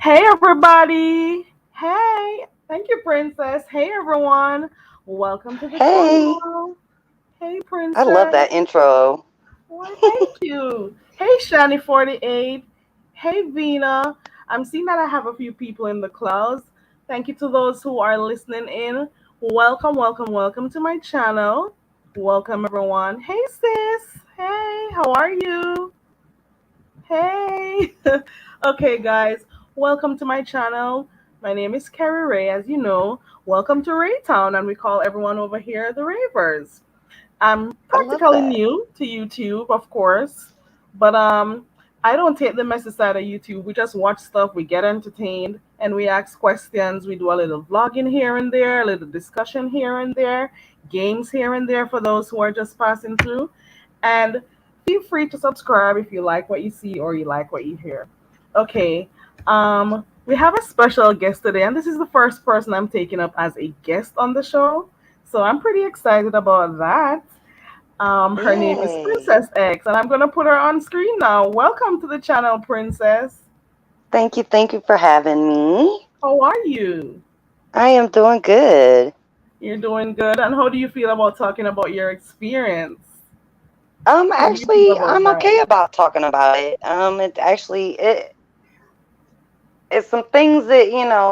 Hey everybody! Hey, thank you, Princess. Hey everyone, welcome to the Hey, channel. Hey, I love Princess. that intro. Why, thank you. Hey, Shani48. Hey, Vina. I'm seeing that I have a few people in the clouds. Thank you to those who are listening in. Welcome, welcome, welcome to my channel. Welcome everyone. Hey, sis. Hey, how are you? Hey. Okay, guys, welcome to my channel. My name is Carrie Ray, as you know. Welcome to Raytown, and we call everyone over here the Ravers. I'm I love practically that. new to YouTube, of course, but I don't take the message side of YouTube. We just watch stuff, we get entertained, and we ask questions. We do a little vlogging here and there, a little discussion here and there, games here and there for those who are just passing through. And feel free to subscribe if you like what you see or you like what you hear. Okay, we have a special guest today, and this is the first person I'm taking up as a guest on the show. So I'm pretty excited about that. Her name is Yay. Princess X, and I'm gonna put her on screen now. Welcome to the channel, Princess. Thank you for having me. How are you? I am doing good. You're doing good. And how do you feel about talking about your experience? How do you feel Actually, about I'm that? okay about talking about it. It's some things that,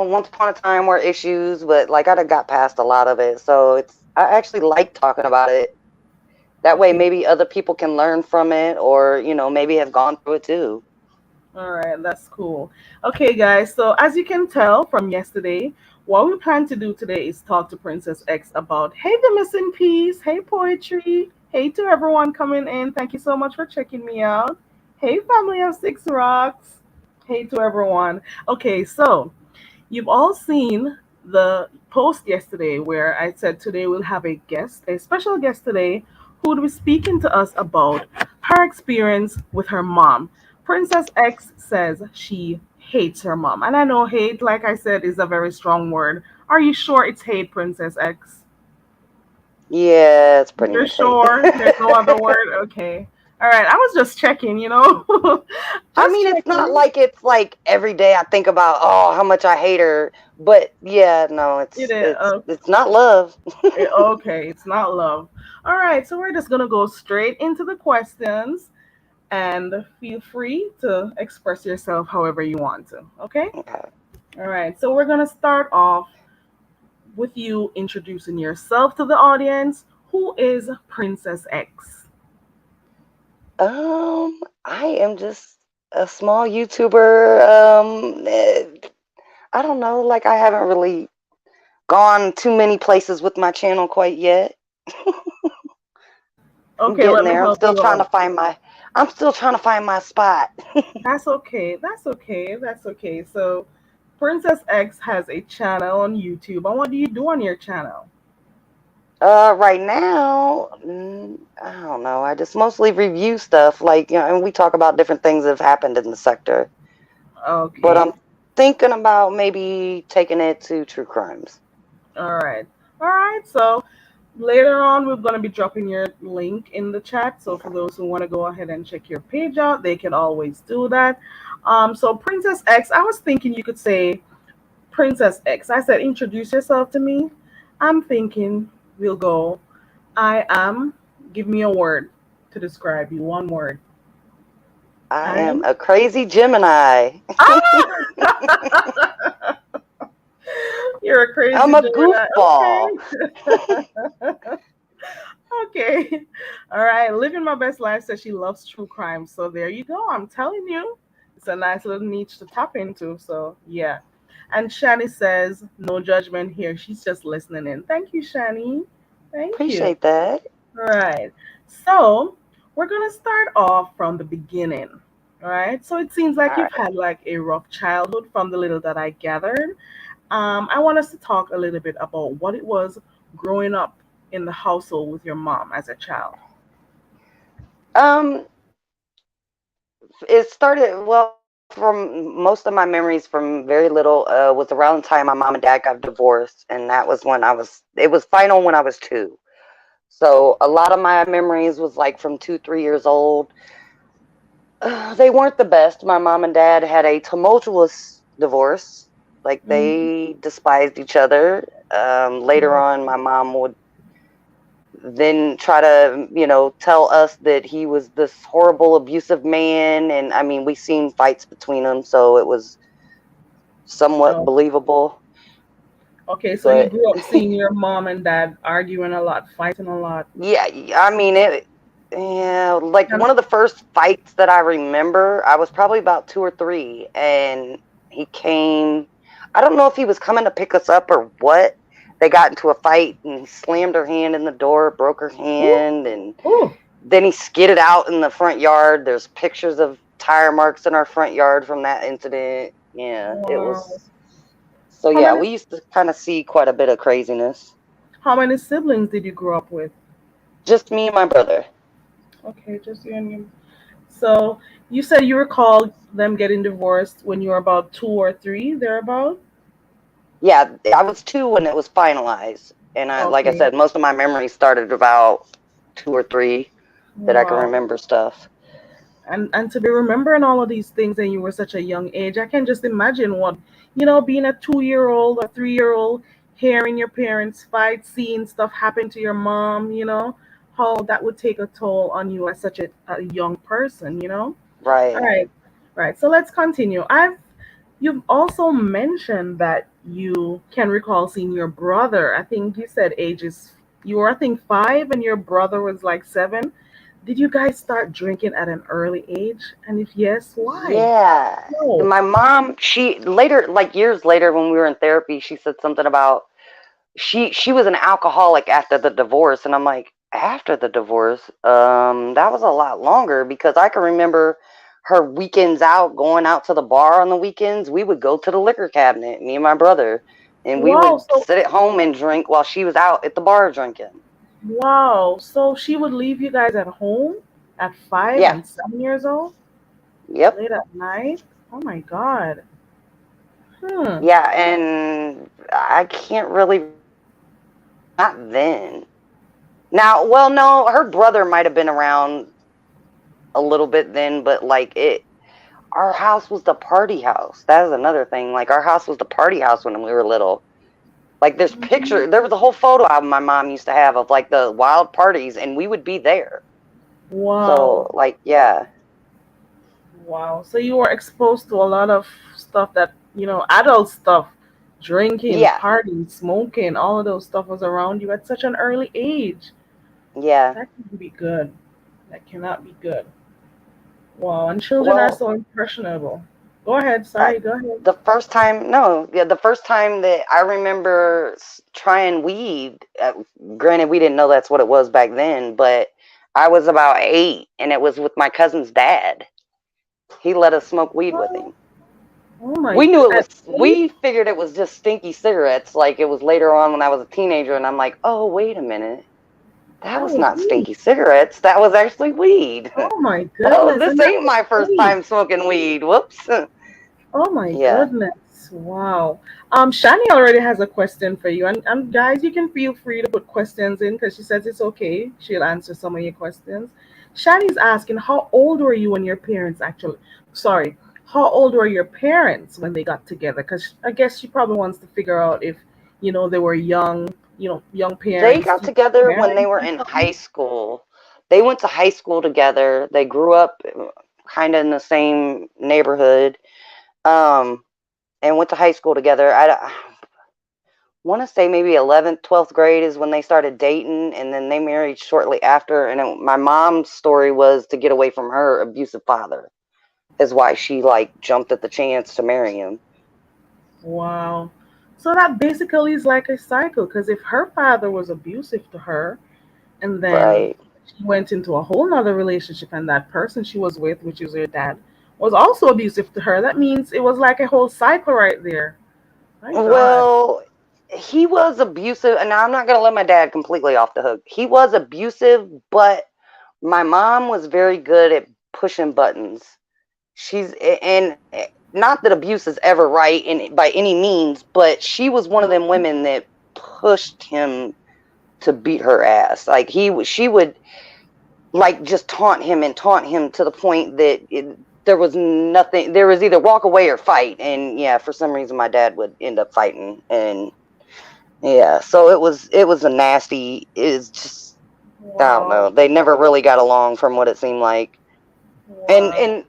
once upon a time were issues, but like I done got past a lot of it. So I actually like talking about it. That way Okay. maybe other people can learn from it or, maybe have gone through it too. All right, that's cool. Okay, guys, so as you can tell from yesterday, what we plan to do today is talk to Princess X about hey, the missing piece, hey, poetry, hey to everyone coming in. Thank you so much for checking me out. Hey, family of Six Rocks. Hey to everyone. Okay, so you've all seen the post yesterday where I said today we'll have a guest, a special guest today, who will be speaking to us about her experience with her mom. Princess X says she hates her mom. And I know hate, like I said, is a very strong word. Are you sure it's hate, Princess X? Yeah, it's pretty You're much hate. sure? There's no other word? Okay. All right. I was just checking, I just mean, it's not checking. like it's like every day I think about, oh, how much I hate her. But yeah, no, It it's is. it's it's not love. Okay, it's not love. All right, so we're just gonna go straight into the questions, and feel free to express yourself however you want to. Okay. Okay. All right, so we're gonna start off with you introducing yourself to the audience. Who is Princess X? I am just a small YouTuber. I don't know, like I haven't really gone too many places with my channel quite yet. I'm Okay, getting let me there. help you out. I'm still trying to find my spot. That's okay. That's okay. That's okay. So, Princess X has a channel on YouTube. And what do you do on your channel? Right now, I don't know. I just mostly review stuff, like, and we talk about different things that have happened in the sector. But Okay. I'm thinking about maybe taking it to true crimes. All right. All right. So later on, we're going to be dropping your link in the chat. So for Okay. those who want to go ahead and check your page out, they can always do that. So Princess X, I was thinking you could say Princess X. I said introduce yourself to me. I'm thinking we'll go. I am. Give me a word to describe you. One word. I I am am. a crazy Gemini. Ah! You're a I'm crazy a Gemini. goofball. Okay. Okay. All right. Living my best life says she loves true crime. So there you go. I'm telling you. It's a nice little niche to tap into. So yeah. And Shani says, no judgment here. She's just listening in. Thank you, Shani. Thank you. Appreciate that. All right. So we're gonna start off from the beginning. All right. So it seems like All you've right. had like a rough childhood from the little that I gathered. I want us to talk a little bit about what it was growing up in the household with your mom as a child. Um, it started well from most of my memories from very little was around the time my mom and dad got divorced, and that was when it was final when I was 2. So a lot of my memories was like from 2, 3 years old. They weren't the best. My mom and dad had a tumultuous divorce. Like Mm-hmm. they despised each other. Later on, my mom would then try to, tell us that he was this horrible, abusive man. And I mean, we seen fights between them, so it was somewhat Oh, believable. okay. So you But grew up seeing your mom and dad arguing a lot, fighting a lot. yeah, I mean it. Yeah, like Um, one of the first fights that I remember, I was probably about 2 or 3, and he came. I don't know if he was coming to pick us up or what. They got into a fight, and he slammed her hand in the door, broke her ooh, hand, and ooh, then he skidded out in the front yard. There's pictures of tire marks in our front yard from that incident. Yeah, it wow. was. So How yeah, many we used to kind of see quite a bit of craziness. how many siblings did you grow up with? Just me and my brother. Okay, just you and you. So you said you recall them getting divorced when you were about 2 or 3, thereabout? Yeah, I was 2 when it was finalized, and like I Okay. said, most of my memories started about 2 or 3 that I can Wow. remember stuff. And to be remembering all of these things and you were such a young age, I can just imagine what, being a 2-year-old or 3-year-old, hearing your parents fight, seeing stuff happen to your mom, how that would take a toll on you as such a young person. All Right. right. Right. So let's continue. You've also mentioned that you can recall seeing your brother. I think you said ages, you were, I think, 5 and your brother was like 7. Did you guys start drinking at an early age? And if yes, why? Yeah. No. My mom, she later, like years later, when we were in therapy, she said something about she was an alcoholic after the divorce, and I'm like, after the divorce, that was a lot longer because I can remember her weekends out, going out to the bar on the weekends. We would go to the liquor cabinet, me and my brother, and we Wow. would So, sit at home and drink while she was out at the bar drinking. wow. So she would leave you guys at home at 5 Yeah. and 7 years old, Yep. late at night? Oh my God. Hmm. Yeah, and I can't really not then. Now, well, no, her brother might have been around a little bit then, but like our house was the party house. That is another thing. Like our house was the party house when we were little. Like there was a whole photo album my mom used to have of like the wild parties, and we would be there. Wow. So like, yeah, Wow. So you were exposed to a lot of stuff that, adult stuff, drinking, yeah, partying, smoking, all of those stuff was around you at such an early age. yeah. That can be good. That cannot be good. Wow. And children are Well, so impressionable. Go ahead. uh, Sorry. Go ahead. the first time, no, yeah, the first time that I remember trying weed. Granted, we didn't know that's what it was back then, but I was about 8, and it was with my cousin's dad. He let us smoke weed with Oh, him. oh my We knew it God. was, we figured it was just stinky cigarettes. Like it was later on when I was a teenager, and I'm like, oh, wait a minute. That That was was not me. stinky cigarettes. That was actually weed. Oh my Oh, goodness. this And that ain't was my first me. time smoking weed. Whoops. Oh my Yeah. goodness. Wow. Shani already has a question for you. And guys, you can feel free to put questions in because she says it's okay. She'll answer some of your questions. Shani's asking, how old were you when your parents actually, sorry, how old were your parents when they got together? Because I guess she probably wants to figure out if, they were young, young They parents, got together when they married were or in high something. school. They went to high school together. They grew up kind of in the same neighborhood. Um, and went to high school together. I want to say maybe 11th, 12th grade is when they started dating, and then they married shortly after. And my mom's story was to get away from her abusive father, is why she like jumped at the chance to marry him. Wow. So that basically is like a cycle because if her father was abusive to her, and then Right. she went into a whole nother relationship and that person she was with, which is her dad, was also abusive to her. That means it was like a whole cycle right there. My God. Well, he was abusive, and I'm not going to let my dad completely off the hook. He was abusive, but my mom was very good at pushing buttons. She's and not that abuse is ever right in by any means, but she was one of them women that pushed him to beat her ass. Like she would like just taunt him to the point that there was nothing. There was either walk away or fight, and yeah, for some reason my dad would end up fighting, and yeah, so it was a nasty. It's just I don't Wow. know. They never really got along from what it seemed like, Wow. and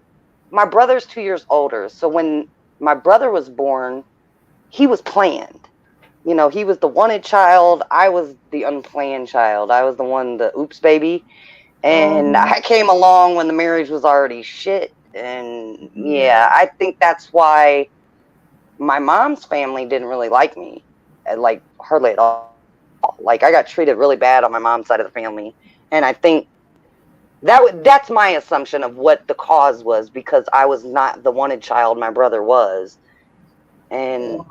my brother's 2 years older, so when my brother was born, he was planned. You know, he was the wanted child. I was the unplanned child. I was the one, the oops baby. And Um. I came along when the marriage was already shit. And Yeah. yeah, I think that's why my mom's family didn't really like me, like hardly at all. Like I got treated really bad on my mom's side of the family. And I think that's my assumption of what the cause was because I was not the wanted child my brother was. And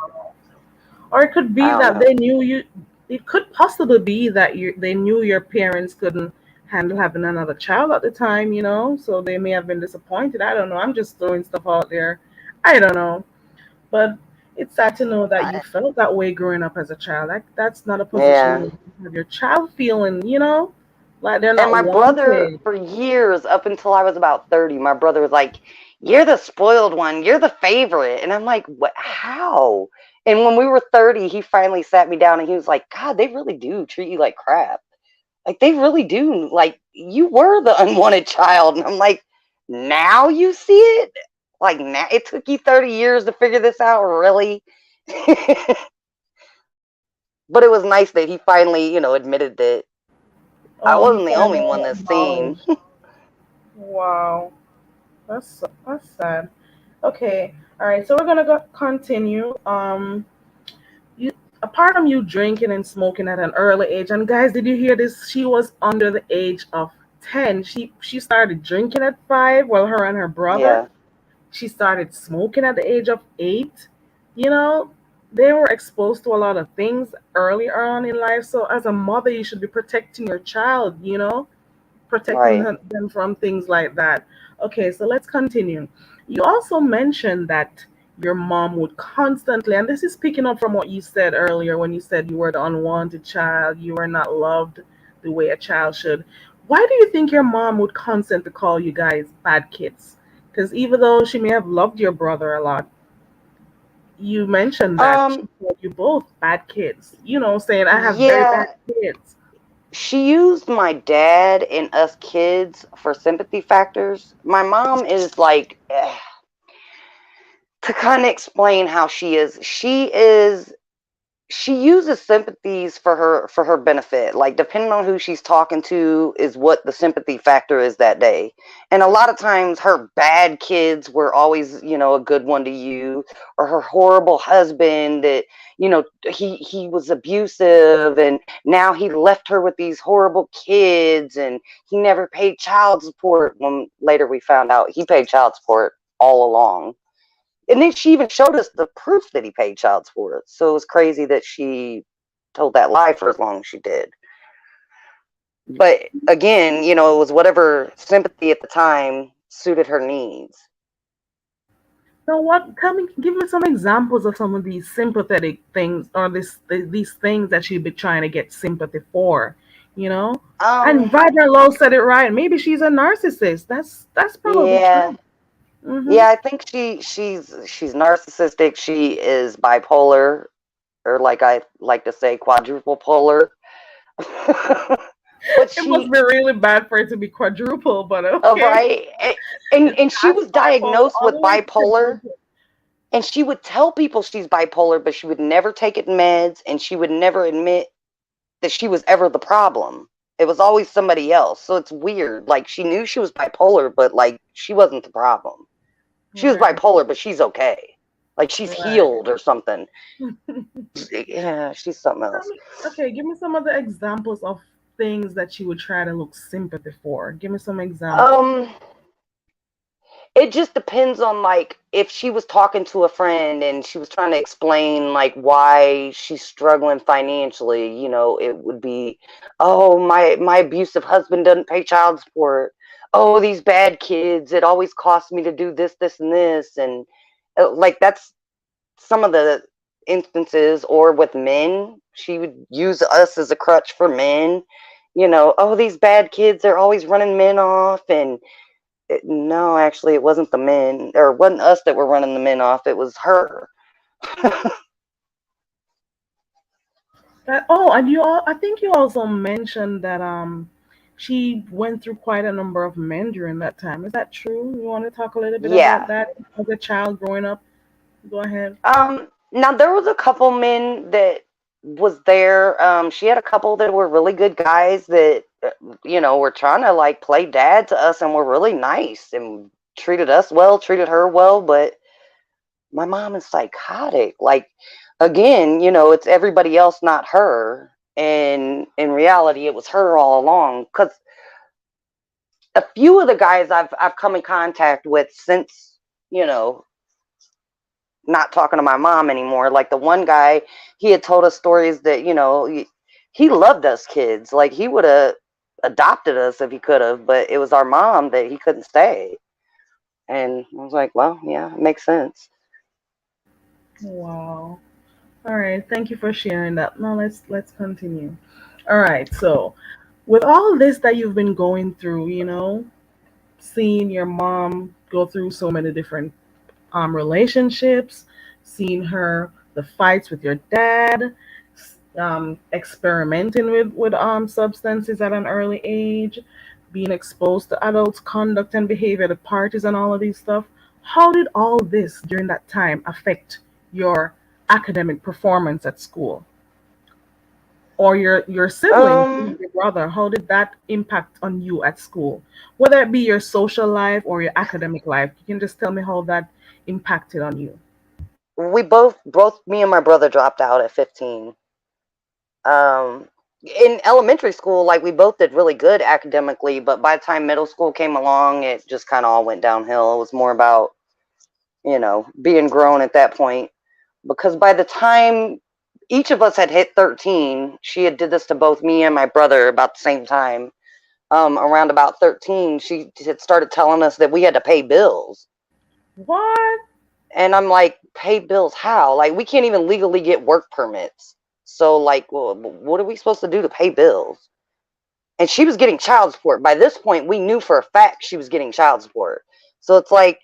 Or it could I be don't that know. they knew you. It could possibly be that they knew your parents couldn't handle having another child at the time, so they may have been disappointed. I don't know. I'm just throwing stuff out there. I don't know. But it's sad to know that you felt that way growing up as a child. Like that's not a position Yeah. you have your child feeling, like they're And not my brother, wanted. for years, up until I was about 30, my brother was like, "You're the spoiled one. You're the favorite." And I'm like, "What? How?" And when we were 30, he finally sat me down and he was like, "God, they really do treat you like crap. Like, they really do. Like, you were the unwanted child." And I'm like, "Now you see it? Like, now it took you 30 years to figure this out, really?" But it was nice that he finally, admitted that I He wasn't the only finally one that's seen. acknowledged. Wow, that's sad. Okay, all right. So we're gonna continue. You apart from you drinking and smoking at an early age, and guys, did you hear this? She was under the age of 10. She started drinking at 5, while her and her brother. Yeah, She started smoking at the age of 8. You know, they were exposed to a lot of things earlier on in life. So as a mother, you should be protecting your child. Protecting right. them from things like that. Okay, so let's continue. You also mentioned that your mom would constantly, and this is picking up from what you said earlier when you said you were the unwanted child, you were not loved the way a child should. Why do you think your mom would constantly call you guys bad kids? Because even though she may have loved your brother a lot, you mentioned that she Um, called you both bad kids, saying, I have very bad yeah, kids. she used my dad and us kids for sympathy factors. My mom is like, to kind of explain how she uses sympathies for her benefit. Like depending on who she's talking to is what the sympathy factor is that day. And a lot of times her bad kids were always, a good one to you, or her horrible husband that, he was abusive and now he left her with these horrible kids and he never paid child support. When later we found out he paid child support all along, and then she even showed us the proof that he paid child support. So it was crazy that she told that lie for as long as she did. But again, it was whatever sympathy at the time suited her needs. So what? Tell me, give me some examples of some of these sympathetic things, or these things that she'd be trying to get sympathy for, you know. And Um, Vibrant Low said it right. Maybe she's a narcissist. That's probably yeah, true. Mhm. yeah. I think she's narcissistic. She is bipolar, or like I like to say, quadruple polar. But It must she, be really bad for it to be quadruple, but okay. right, and she That's was bipolar diagnosed all with the way to bipolar. quadruple. And she would tell people she's bipolar, but she would never take it in meds, and she would never admit that she was ever the problem. It was always somebody else. So it's weird. Like she knew she was bipolar, but like she wasn't the problem. She was Right. bipolar, but she's okay. Like she's Right. healed or something. Yeah, she's something Tell else. me, okay, give me some of the examples of things that you would try to look sympathy for. Give me some examples. Um, It just depends on like if she was talking to a friend and she was trying to explain like why she's struggling financially, it would be, oh, my abusive husband doesn't pay child support. Oh, these bad kids, it always costs me to do this and this, and like that's some of the instances. Or with men, she would use us as a crutch for men. Oh, these bad kids, they're always running men off. And no, actually, it wasn't the men, or it wasn't us that were running the men off. It was her. And I think you also mentioned that she went through quite a number of men during that time. Is that true? You want to talk a little bit about Yeah. that as a child growing up? Go ahead. Now there was a couple men that was there. She had a couple that were really good guys that, were trying to like play dad to us and were really nice and treated us well, treated her well. But my mom is psychotic. Like, again, it's everybody else, not her. And in reality, it was her all along. Because a few of the guys I've come in contact with since, you know, not talking to my mom anymore. Like the one guy, he had told us stories that, he loved us kids. Like he would have adopted us if he could have, but it was our mom that he couldn't stay. And I was like, well, yeah, it makes sense. Wow. All right. Thank you for sharing that. Now let's continue. All right. So, with all this that you've been going through, seeing your mom go through so many different relationships, seeing her the fights with your dad, experimenting with substances at an early age, being exposed to adults' conduct and behavior at parties and all of these stuff. How did all this during that time affect your academic performance at school? Or your siblings, Um, your brother, how did that impact on you at school? Whether it be your social life or your academic life, you can just tell me how that impacted on you. we both me and my brother dropped out at 15. Um, in elementary school, like we both did really good academically, but by the time middle school came along, it just kind of all went downhill. It was more about, being grown at that point. Because by the time each of us had hit 13, she had did this to both me and my brother about the same time. Around about 13, she had started telling us that we had to pay bills. What? And I'm like, pay bills how? Like, we can't even legally get work permits. So, like, well, what are we supposed to do to pay bills? And she was getting child support. By this point, we knew for a fact she was getting child support. So it's like,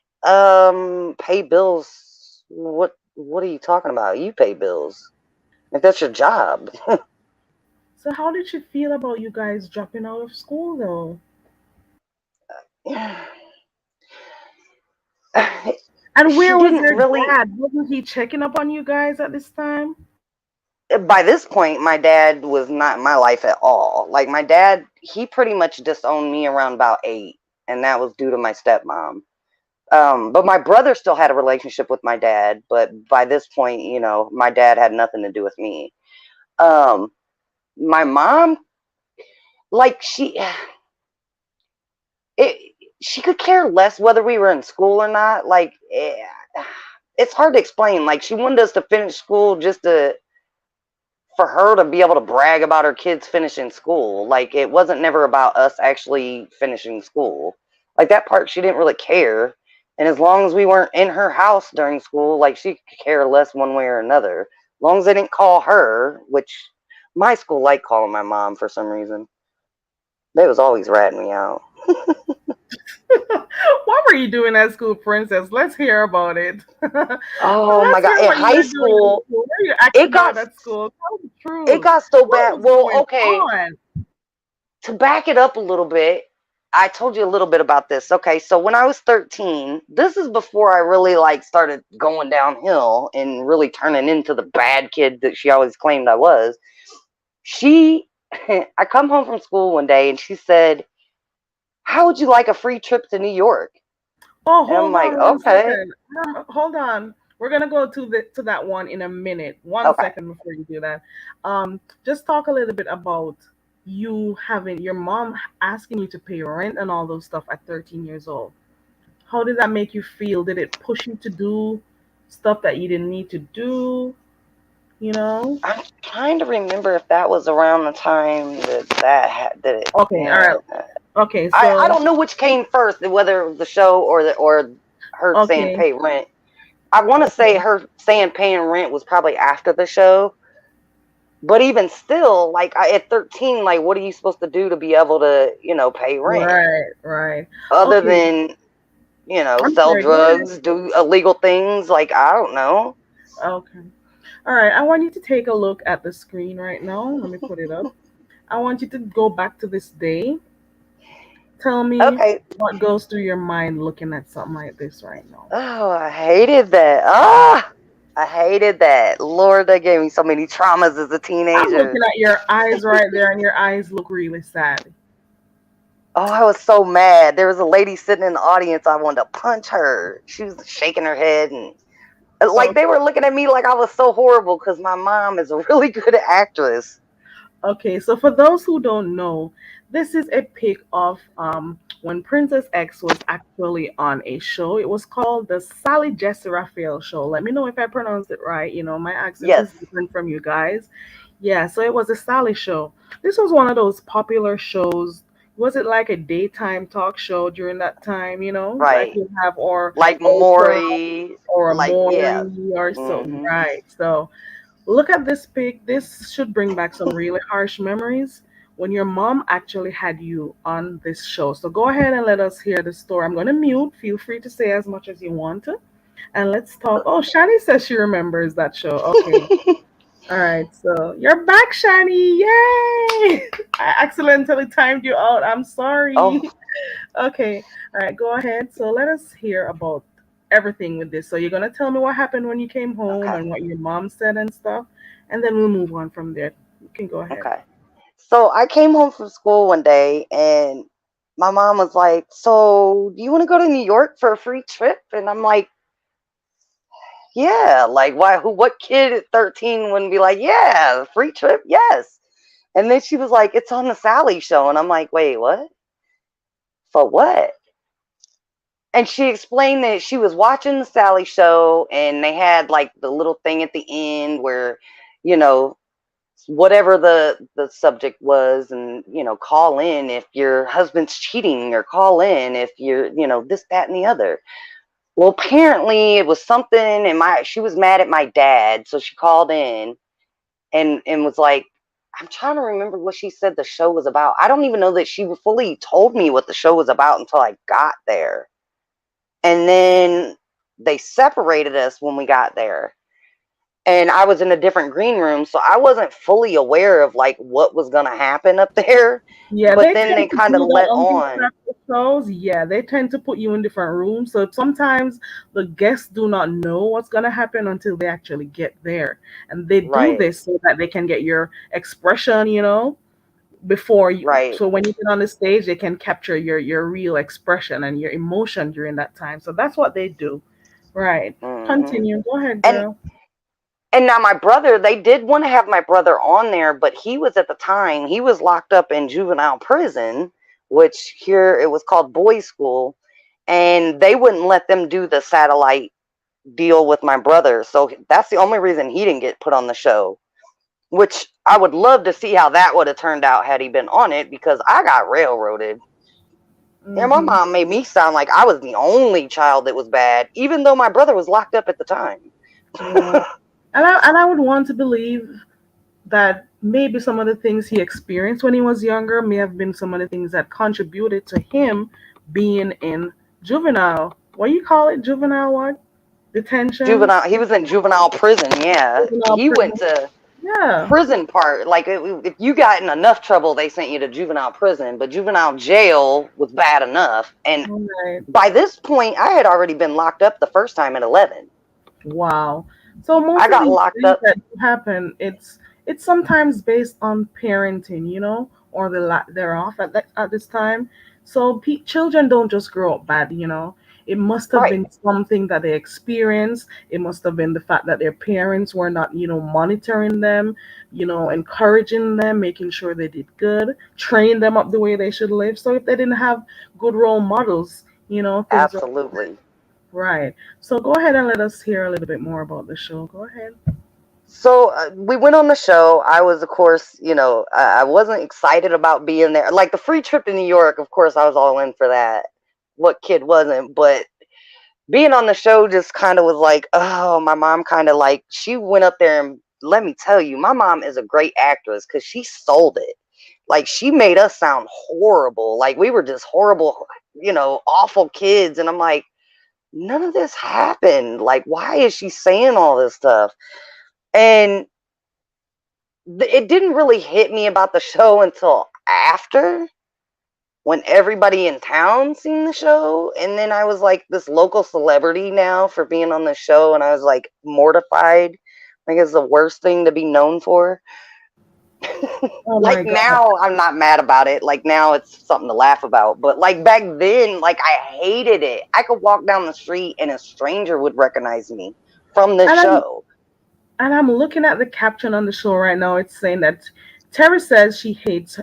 pay bills. What are you talking about? You pay bills. Like that's your job. So how did she feel about you guys dropping out of school though? And She where was didn't your really. dad? Wasn't he checking up on you guys at this time? By this point, my dad was not in my life at all. Like my dad, he pretty much disowned me around about 8, and that was due to my stepmom. But my brother still had a relationship with my dad, but by this point, my dad had nothing to do with me. Um, my mom, like it, she could care less whether we were in school or not. Like, it's hard to explain. Like, she wanted us to finish school just for her to be able to brag about her kids finishing school. Like, it wasn't never about us actually finishing school. Like, that part, she didn't really care. And as long as we weren't in her house during school, like, she could care less one way or another. As long as they didn't call her, which my school liked calling my mom for some reason. They was always ratting me out. What were you doing at school, Princess? Let's hear about it. Oh my Let's god! hear In what you high were doing at school, school. What are you it acting got out at school? Tell the it truth. got so What bad. was Well, going okay, on? to back it up a little bit, I told you a little bit about this. Okay, so when I was 13, this is before I really like started going downhill and really turning into the bad kid that she always claimed I was. She I come home from school one day and she said, "How would you like a free trip to New York?" Oh, And I'm hold like, on one "Okay." second. Hold on. We're gonna go to that one in a minute. One Okay. second before you do that. Just talk a little bit about you having your mom asking you to pay your rent and all those stuff at 13 years old. How did that make you feel? Did it push you to do stuff that you didn't need to do? You know? I'm trying to remember if that was around the time that it, Okay, all right. yeah. Okay, I so don't know which came first, whether the show or her saying okay, pay rent. I want to say okay, her saying paying rent was probably after the show, but even still, like at 13, like what are you supposed to do to be able to, pay rent right, right. other Okay, than, I'm sell sorry. Go ahead. drugs, do illegal things? Like I don't know. Okay. All right. I want you to take a look at the screen right now. Let me put it up. I want you to go back to this day. Tell me Okay. what goes through your mind looking at something like this right now. Oh, I hated that. I hated that. Lord, that gave me so many traumas as a I'm looking teenager. at your eyes right there, and your eyes look really sad. Oh, I was so mad. There was a lady sitting in the audience. I wanted to punch her. She was shaking her head, and like they Okay. were looking at me like I was so horrible because my mom is a really good actress. Okay, so for those who don't know, this is a pic of when Princess X was actually on a show. It was called the Sally Jesse Raphael show. Let me know if I pronounced it right. You know, my accent Yes, is different from you guys. Yeah, so it was a Sally show. This was one of those popular shows. Was it like a daytime talk show during that time, you know? Like right. you have or Like Oprah Maury, or a like yeah. Maury or so, Hmm. right. So look at this pic. This should bring back some really harsh memories when your mom actually had you on this show. So go ahead and let us hear the story. I'm going to mute. Feel free to say as much as you want to. And let's talk. Oh, Shani says she remembers that show. Okay. All right. So you're back, Shani. Yay! I accidentally timed you out. I'm sorry. Oh, Okay. All right. Go ahead. So let us hear about everything with this. So you're gonna tell me what happened when you came home okay, and what your mom said and stuff, and then we'll move on from there. You can go ahead. okay. So I came home from school one day and my mom was like, "So, do you want to go to New York for a free trip?" And I'm like, "Yeah." Like, why? What kid at 13 wouldn't be like, "Yeah, free trip, yes." And then she was like, "It's on the Sally show," and I'm like, "Wait, what? For what?" And she explained that she was watching the Sally show, and they had like the little thing at the end where, you know, whatever the subject was, and call in if your husband's cheating, or call in if you're this, that, and the other. Well, apparently it was something, and my she was mad at my dad, so she called in and was like, I'm trying to remember what she said the show was about. I don't even know that she fully told me what the show was about until I got there. And then they separated us when we got there, and I was in a different green room, so I wasn't fully aware of like what was gonna happen up there. Yeah, But they then they tend to kind of do that let on these on. type of shows. Yeah, they tend to put you in different rooms. So sometimes the guests do not know what's gonna happen until they actually get there, and they do Right, this so that they can get your expression. You know, before you, right. so when you get on the stage they can capture your real expression and your emotion during that time, so that's what they do, right? Hmm. Continue, go ahead, And girl. and now my brother, they did want to have my brother on there, but he was at the time he was locked up in juvenile prison, which here it was called boys' school, and they wouldn't let them do the satellite deal with my brother. So that's the only reason he didn't get put on the show. Which I would love to see how that would have turned out had he been on it, because I got railroaded. Yeah, my Hmm. mom made me sound like I was the only child that was bad, even though my brother was locked up at the time. Yeah, and I would want to believe that maybe some of the things he experienced when he was younger may have been some of the things that contributed to him being in juvenile, what do you call it, juvenile what, detention, Juvenile, he was in juvenile prison. Yeah, juvenile he prison. went to Yeah. prison part. Like if you got in enough trouble, they sent you to juvenile prison, but juvenile jail was bad enough. And All right. by this point, I had already been locked up the first time at 11. Wow. So most I of got these locked things up. that happen, it's sometimes based on parenting, you know, or the lack thereof at this time. So children don't just grow up bad, you know. It must have Right, been something that they experienced. It must have been the fact that their parents were not, you know, monitoring them, you know, encouraging them, making sure they did good, train them up the way they should live. So if they didn't have good role models, things are Absolutely. right. So go ahead and let us hear a little bit more about the show. Go ahead. So we went on the show. I was, of course, I wasn't excited about being there. Like the free trip to New York, of course, I was all in for that. What kid wasn't? But being on the show just kind of was like, oh, my mom kind of like, she went up there and let me tell you, my mom is a great actress because she sold it. Like she made us sound horrible. Like we were just horrible, awful kids. And I'm like, none of this happened. Like, why is she saying all this stuff? And it didn't really hit me about the show until after, when everybody in town seen the show. And then I was like this local celebrity now for being on the show, and I was like mortified. I think it's the worst thing to be known for. Oh Like my God. now I'm not mad about it. Like now it's something to laugh about. But like back then, like I hated it. I could walk down the street and a stranger would recognize me from this And I'm show. and I'm looking at the caption on the show right now. It's saying that Terry says she hates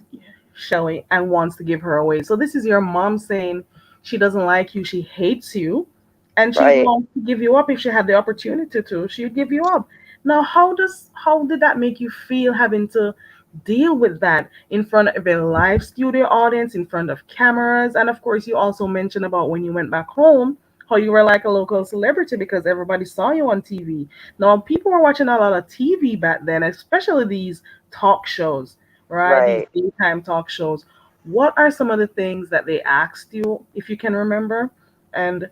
Shelly and wants to give her away. So this is your mom saying she doesn't like you, she hates you, and she'd Right. want to give you up if she had the opportunity to. She'd give you up. Now, how did that make you feel having to deal with that in front of a live studio audience, in front of cameras, and of course, you also mentioned about when you went back home, how you were like a local celebrity because everybody saw you on TV. Now, people were watching a lot of TV back then, especially these talk shows, right? These Right. daytime talk shows. What are some of the things that they asked you, if you can remember? And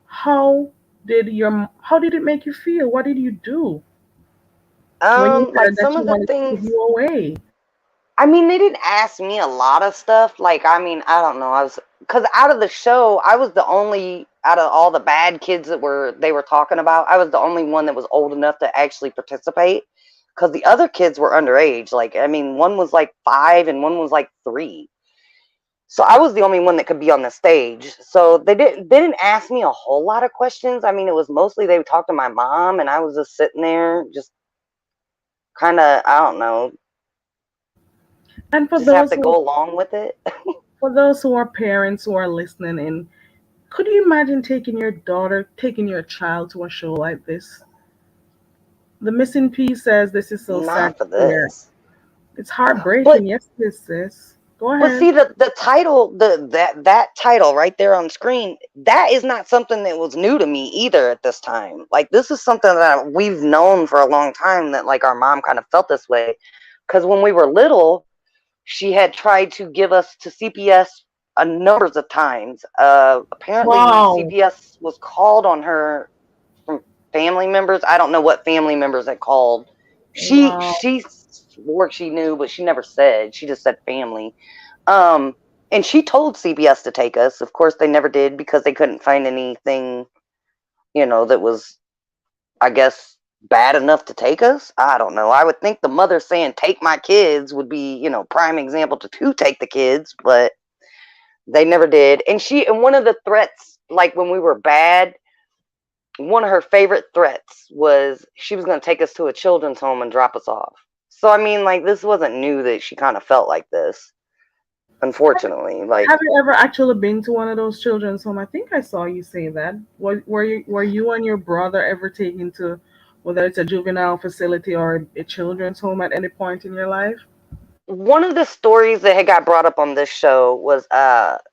how how did it make you feel? What did you do when you Like heard that some she of the wanted to give things, you away? I mean, they didn't ask me a lot of stuff. Like, I mean, I don't know. Because out of the show, I was the only, out of all the bad kids they were talking about, I was the only one that was old enough to actually participate. Because the other kids were underage. Like, I mean, one was like 5 and one was like 3. So I was the only one that could be on the stage. So they didn't ask me a whole lot of questions. I mean, it was mostly they would talk to my mom, and I was just sitting there, just kind of, I don't know, And just have to go along with it. for those who are parents who are listening in, could you imagine taking your child to a show like this? The missing piece says this is so sad Not for to hear. this. It's But heartbreaking. Yes, this is. Go but ahead. see the title, that title right there on screen, that is not something that was new to me either at this time. Like this is something that we've known for a long time, that like our mom kind of felt this way, because when we were little, she had tried to give us to CPS a numbers of times. Apparently Wow. CPS was called on her from family members. I don't know what family members had called. She Wow. she swore she knew, but she never said. She just said family. Um, and she told CBS to take us. Of course, they never did because they couldn't find anything, that was, I guess, bad enough to take us. I don't know. I would think the mother saying take my kids would be, prime example to take the kids, but they never did. And one of the threats, like when we were bad, one of her favorite threats was she was going to take us to a children's home and drop us off. So I mean, like this wasn't new that she kind of felt like this. Unfortunately, like Have you ever actually been to one of those children's home? I think I saw you say that. Were you and your brother ever taken to, whether it's a juvenile facility or a children's home at any point in your life? one of the stories that had got brought up on this show was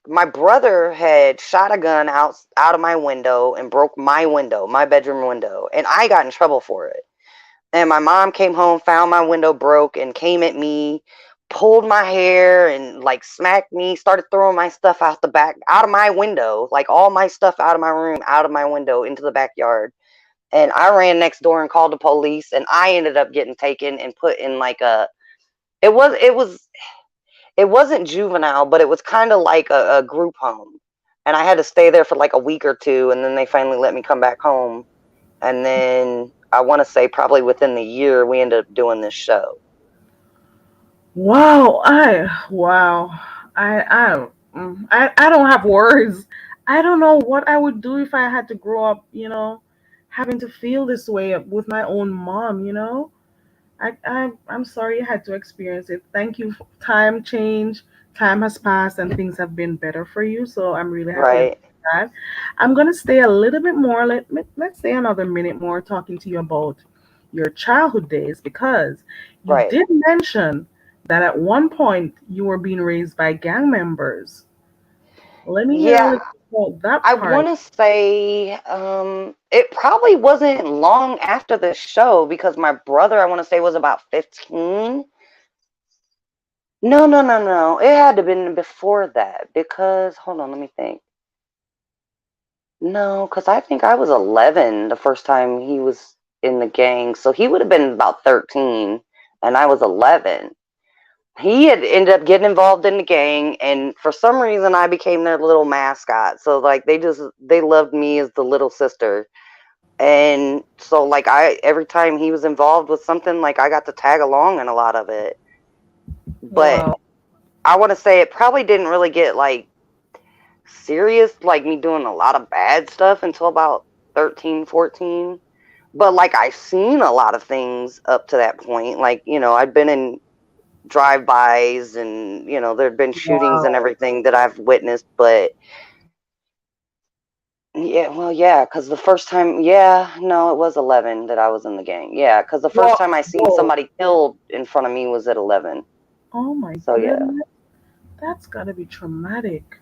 my brother had shot a gun out of my window and broke my bedroom window, and I got in trouble for it. And my mom came home, found my window broke, and came at me, pulled my hair, and like smacked me, started throwing my stuff out of my window, like all my stuff out of my room, out of my window into the backyard. And I ran next door and called the police, and I ended up getting taken and put in like it wasn't juvenile, but it was kind of like a group home. And I had to stay there for like a week or two, and then they finally let me come back home. And then I want to say probably within the year we ended up doing this show. Wow. I don't have words. I don't know what I would do if I had to grow up, having to feel this way with my own mom. I'm sorry you had to experience it. Thank you. Time changed, time has passed, and things have been better for you. So I'm really happy Right. that. I'm going to stay a little bit more. Let's stay another minute more talking to you about your childhood days because you Right. did mention that at one point you were being raised by gang members. Let me hear a Yeah, little about that I part. want to say it probably wasn't long after the show because my brother, I want to say, was about 15. No, no, no, no. It had to have been before that because, hold on, let me think. No, because I think I was 11 the first time he was in the gang. So he would have been about 13 and I was 11. He had ended up getting involved in the gang, and for some reason I became their little mascot. So like they loved me as the little sister. And so like I every time he was involved with something, like I got to tag along in a lot of it. But Wow. I want to say it probably didn't really get like serious, like me doing a lot of bad stuff until about 13, 14. But like I've seen a lot of things up to that point. Like, I'd been in drive-bys and, there'd been shootings and Wow. everything that I've witnessed. But yeah, well, yeah, because the first time, yeah, no, it was 11 that I was in the gang. Yeah, because the first Whoa. time I seen Whoa. somebody killed in front of me was at 11. Oh my So yeah. goodness. That's got to be traumatic.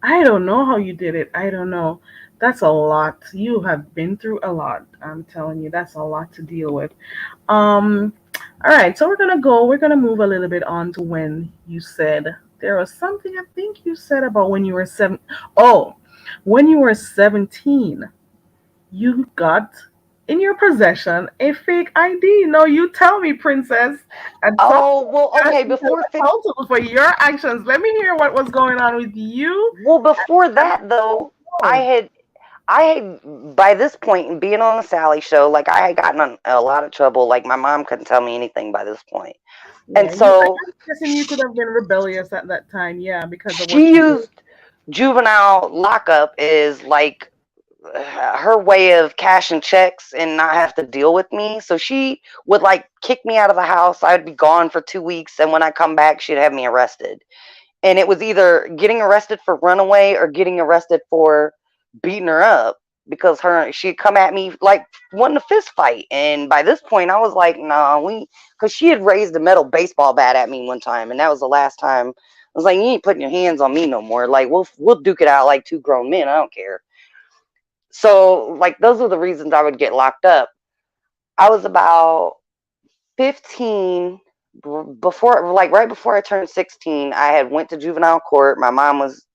I don't know how you did it. I don't know. That's a lot. You have been through a lot. I'm telling you, that's a lot to deal with. Um, all right, so we're gonna move a little bit on to when you said there was something I think you said about when you were seven. Oh, when you were 17, you got in your possession a fake ID. No, you tell me, princess. At some Oh, point, well, you have okay, to be held accountable for your actions. Let me hear what was going on with you. before And that though, I oh, had I had by this point being on the Sally show, like I had gotten in a lot of trouble. Like my mom couldn't tell me anything by this point. And yeah, so I'm guessing you could have been rebellious at that time, yeah, because of what she you did. used juvenile lockup is like her way of cashing checks and not have to deal with me. So she would like kick me out of the house. I'd be gone for 2 weeks, and when I come back, she'd have me arrested. And it was either getting arrested for runaway or getting arrested for beating her up because she'd come at me like wanting a fist fight. And by this point, I was like, "Nah, because she had raised a metal baseball bat at me one time, and that was the last time. I was like, you ain't putting your hands on me no more. Like we'll duke it out like two grown men. I don't care." So like those are the reasons I would get locked up. I was about 15 before, like right before I turned 16. I had went to juvenile court. My mom was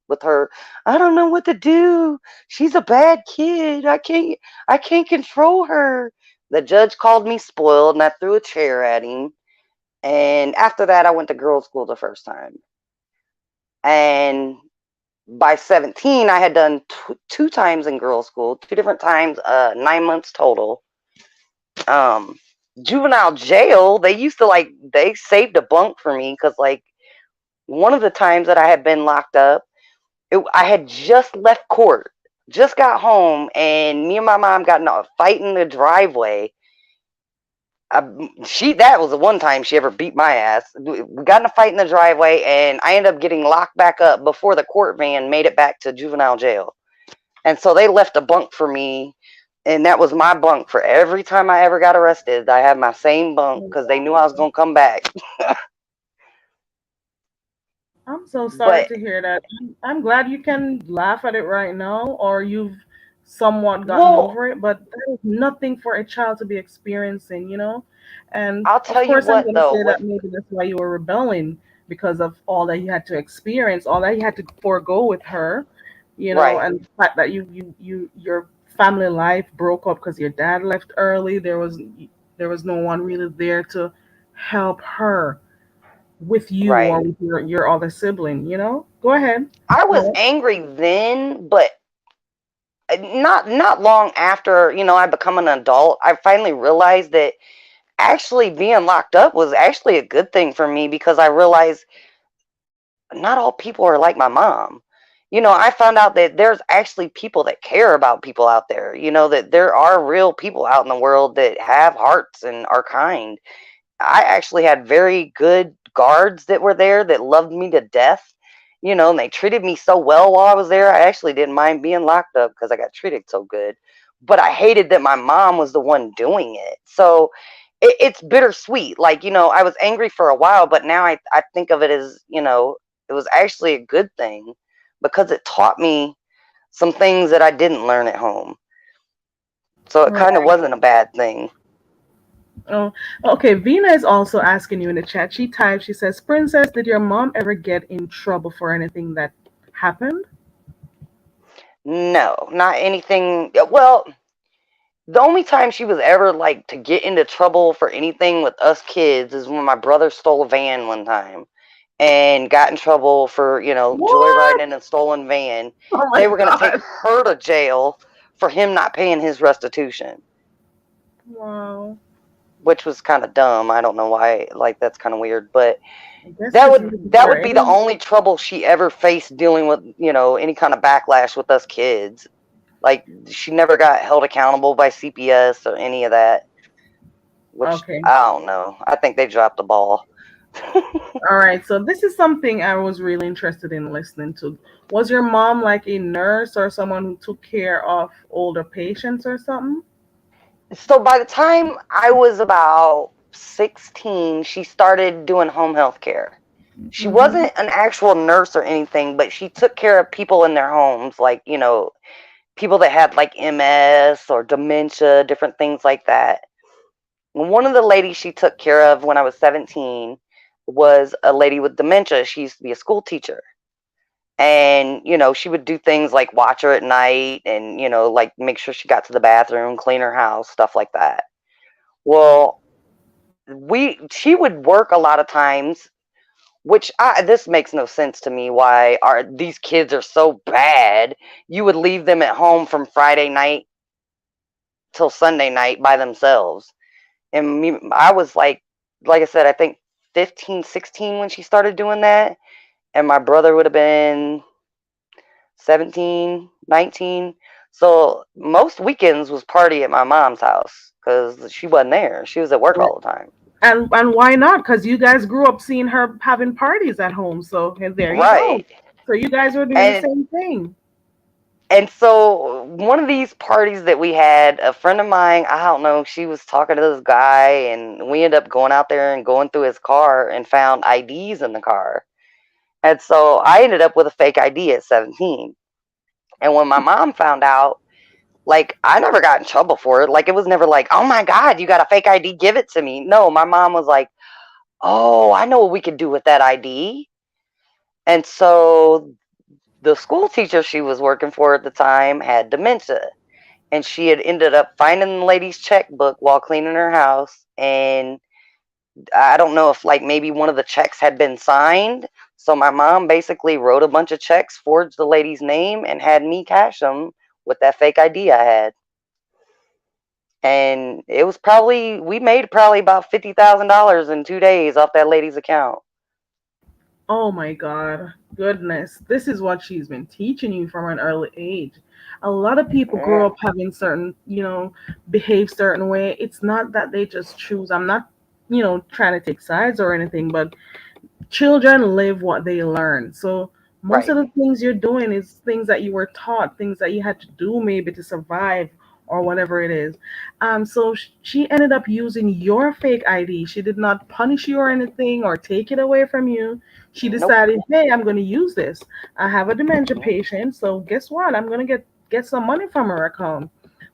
with her, I don't know what to do. She's a bad kid. I can't control her. The judge called me spoiled and I threw a chair at him. And after that I went to girls' school the first time. And by 17 I had done two times in girls' school, two different times, 9 months total. um Juvenile jail, they used to like they saved a bunk for me because like one of the times that I had been locked up, I had just left court, just got home, and me and my mom got in a fight in the driveway. She That was the one time she ever beat my ass. We got in a fight in the driveway, and I ended up getting locked back up before the court van made it back to juvenile jail. And so they left a bunk for me, and that was my bunk for every time I ever got arrested. I had my same bunk because they knew I was gonna come back. I'm so sorry But to hear that. I'm glad you can laugh at it right now, or you've somewhat gotten well, over it, but that is nothing for a child to be experiencing, you know? And I'll of tell you course, I'm what going to though. say that maybe that's why you were rebelling because of all that you had to experience, all that you had to forego with her, Right, and the fact that your family life broke up because your dad left early. There was no one really there to help her with you or right. with your other sibling, you know? Go ahead. I was Go. angry then, but not long after, I become an adult, I finally realized that actually being locked up was actually a good thing for me because I realized not all people are like my mom. I found out that there's actually people that care about people out there, that there are real people out in the world that have hearts and are kind. I actually had very good guards that were there that loved me to death. And they treated me so well while I was there. I actually didn't mind being locked up because I got treated so good. But I hated that my mom was the one doing it. So it's bittersweet. Like, I was angry for a while, but now I think of it as, it was actually a good thing because it taught me some things that I didn't learn at home. So it kind of Right. wasn't a bad thing. Oh, okay. Vina is also asking you in the chat. She types, she says, Princess, did your mom ever get in trouble for anything that happened? No, not anything. Well, the only time she was ever like to get into trouble for anything with us kids is when my brother stole a van one time and got in trouble for, joyriding What? in a stolen van. Oh my They were going to take God. her to jail for him not paying his restitution, Wow. which was kind of dumb. I don't know why, like that's kind of weird, but I guess that she's would looking that for would be the any. only trouble she ever faced dealing with, any kind of backlash with us kids. Like she never got held accountable by CPS or any of that, which Okay. I don't know. I think they dropped the ball. All right. So this is something I was really interested in listening to. Was your mom like a nurse or someone who took care of older patients or something? So by the time I was about 16, she started doing home health care. She Mm-hmm. wasn't an actual nurse or anything, but she took care of people in their homes, like, people that had like MS or dementia, different things like that. One of the ladies she took care of when I was 17 was a lady with dementia. She used to be a school teacher. And, she would do things like watch her at night and, like make sure she got to the bathroom, clean her house, stuff like that. Well, she would work a lot of times, which this makes no sense to me why are these kids are so bad. You would leave them at home from Friday night till Sunday night by themselves. And I was like I said, I think 15, 16 when she started doing that, and my brother would have been 17, 19. So most weekends was party at my mom's house because she wasn't there. She was at work all the time. And why not? Because you guys grew up seeing her having parties at home. So and there you go. Right. So you guys were doing the And same thing. so one of these parties that we had, a friend of mine, I don't know, she was talking to this guy and we ended up going out there and going through his car and found IDs in the car. And so I ended up with a fake ID at 17. And when my mom found out, like, I never got in trouble for it. Like, it was never like, oh my God, you got a fake ID, give it to me. No, my mom was like, oh, I know what we could do with that ID. And so the school teacher she was working for at the time had dementia. And she had ended up finding the lady's checkbook while cleaning her house. And I don't know if, like, maybe one of the checks had been signed. So my mom basically wrote a bunch of checks, forged the lady's name, and had me cash them with that fake ID I had. And it was probably we made probably about $50,000 in 2 days off that lady's account. Oh my God, goodness. This is what she's been teaching you from an early age. A lot of people grow Yeah, up having certain, behave certain way. It's not that they just choose. I'm not, trying to take sides or anything, but children live what they learn. So most of right. the things you're doing is things that you were taught, things that you had to do maybe to survive or whatever it is. So she ended up using your fake ID. She did not punish you or anything or take it away from you. She Nope. decided, hey, I'm going to use this. I have a dementia Yeah. patient, so guess what? I'm going to get some money from her account.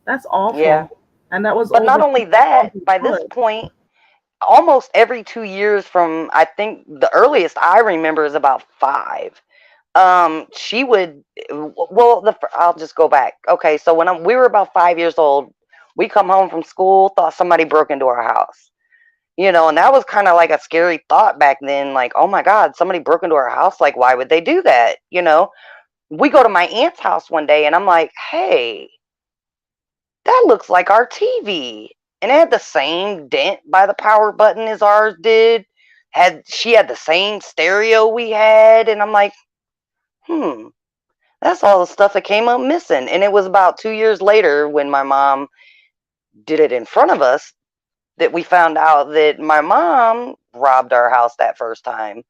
That's Yeah. awful. And that was But not over only that, by this $50. point, almost every 2 years from I think the earliest I remember is about five. She would well the I'll just go back. Okay, so when we were about 5 years old, we come home from school, thought somebody broke into our house. And that was kind of like a scary thought back then. Like, oh my God, somebody broke into our house. Like, why would they do that? We go to my aunt's house one day and I'm like, hey, that looks like our TV. And it had the same dent by the power button as ours did. She had the same stereo we had. And I'm like, hmm, that's all the stuff that came up missing. And it was about 2 years later when my mom did it in front of us that we found out that my mom robbed our house that first time.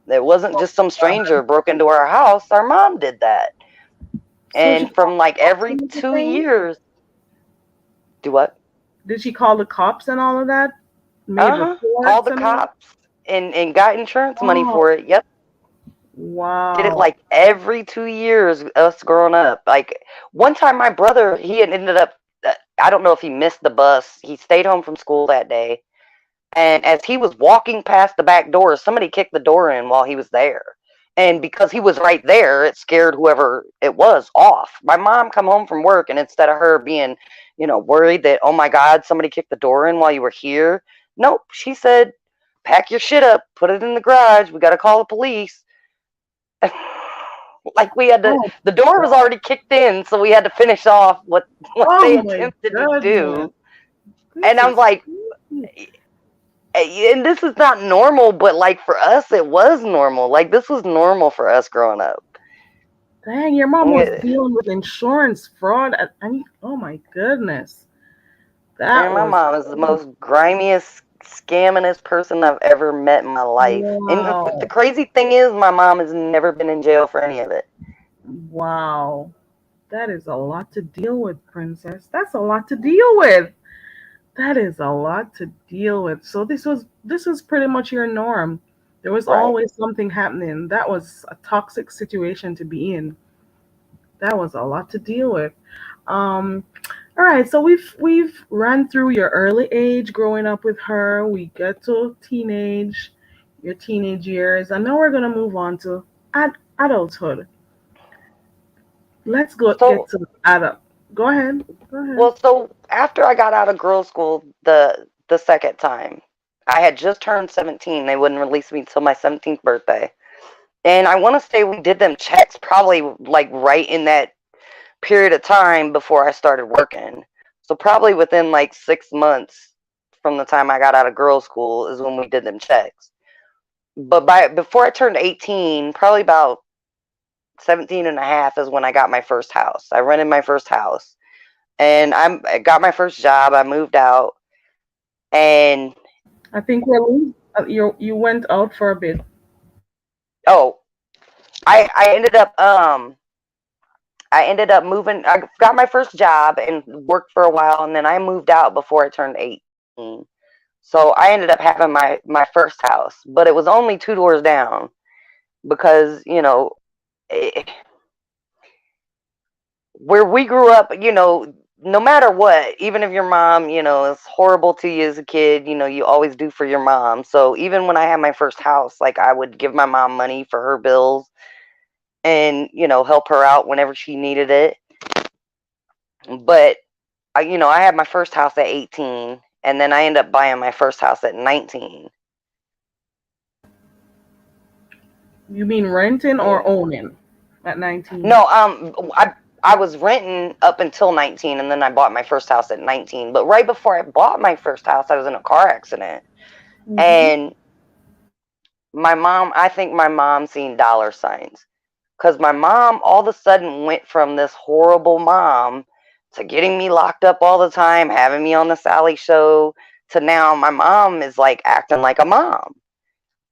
It wasn't just some stranger broke into our house. Our mom did that. So she And called from the like cops every and 2 everything? years, do what? Did she call the cops and all of that? Made Uh-huh. Called reports the and all? cops and got insurance money Oh, for it. Yep. Did it wow. like every 2 years, us growing up. Like one time, my brother, he had ended up, I don't know if he missed the bus. He stayed home from school that day. And as he was walking past the back door, somebody kicked the door in while he was there. And because he was right there, it scared whoever it was off. My mom come home from work, and instead of her being, worried that, oh my God, somebody kicked the door in while you were here, nope, she said, pack your shit up, put it in the garage. We got to call the police. Like we had to, Oh, the door was God. already kicked in, so we had to finish off what Oh they my attempted to goodness. do. And This I'm is like, crazy. and this is not normal, but like for us, it was normal. Like this was normal for us growing up. Dang, your mom was Yeah, dealing with insurance fraud. Oh my goodness. That man, my was mom is the most grimiest, scammingest person I've ever met in my life. And the wow. crazy thing is, my mom has never been in jail for any of it. Wow. That is a lot to deal with, princess. That's a lot to deal with. That is a lot to deal with. So this was pretty much your norm. There was Right. always something happening. That was a toxic situation to be in. That was a lot to deal with. Um, all right, so we've run through your early age growing up with her. We get to your teenage years, and now we're gonna move on to adulthood. Let's go get So, to adult. Go ahead. Go ahead. so after I got out of girls' school the second time, I had just turned 17. They wouldn't release me until my 17th birthday. And I want to say we did them checks probably like right in that period of time before I started working. So probably within like 6 months from the time I got out of girls' school is when we did them checks. But before I turned 18, probably about 17 and a half is when I got my first house. I rented my first house and I got my first job. I moved out and I think you went out for a bit. oh, I ended up moving. I got my first job and worked for a while, and then I moved out before I turned 18. So I ended up having my first house, but it was only two doors down because eh, where we grew up, no matter what, even if your mom, is horrible to you as a kid, you always do for your mom. So even when I had my first house, like I would give my mom money for her bills and help her out whenever she needed it. But I had my first house at 18, and then I ended up buying my first house at 19. You mean renting Yeah. or owning at 19? No, I was renting up until 19, and then I bought my first house at 19. But right before I bought my first house, I was in a car accident, Mm-hmm. and I think my mom seen dollar signs because my mom all of a sudden went from this horrible mom to getting me locked up all the time, having me on the Sally show, to now my mom is like acting like a mom.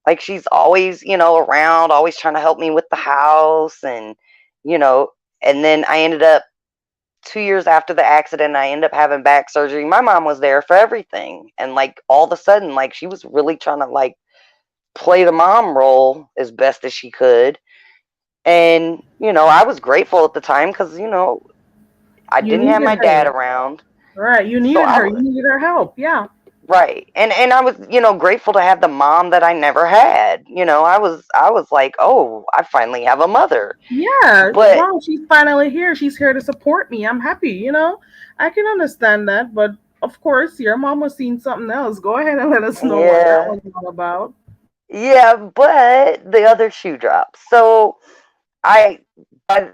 Like she's always, around, always trying to help me with the house you know, and then I ended up 2 years after the accident, I ended up having back surgery. My mom was there for everything. And like all of a sudden, like she was really trying to like play the mom role as best as she could. And, I was grateful at the time because, I You didn't have needed my dad her. around. Right. You So needed I her. You needed her help. Yeah. right. And I was, grateful to have the mom that I never had. I was like, "Oh, I finally have a mother." Yeah. But Wow. She's finally here. She's here to support me. I'm happy. I can understand that. But of course, your mom was seeing something else. Go ahead and let us know what that yeah. was all about. Yeah, but the other shoe dropped. So I I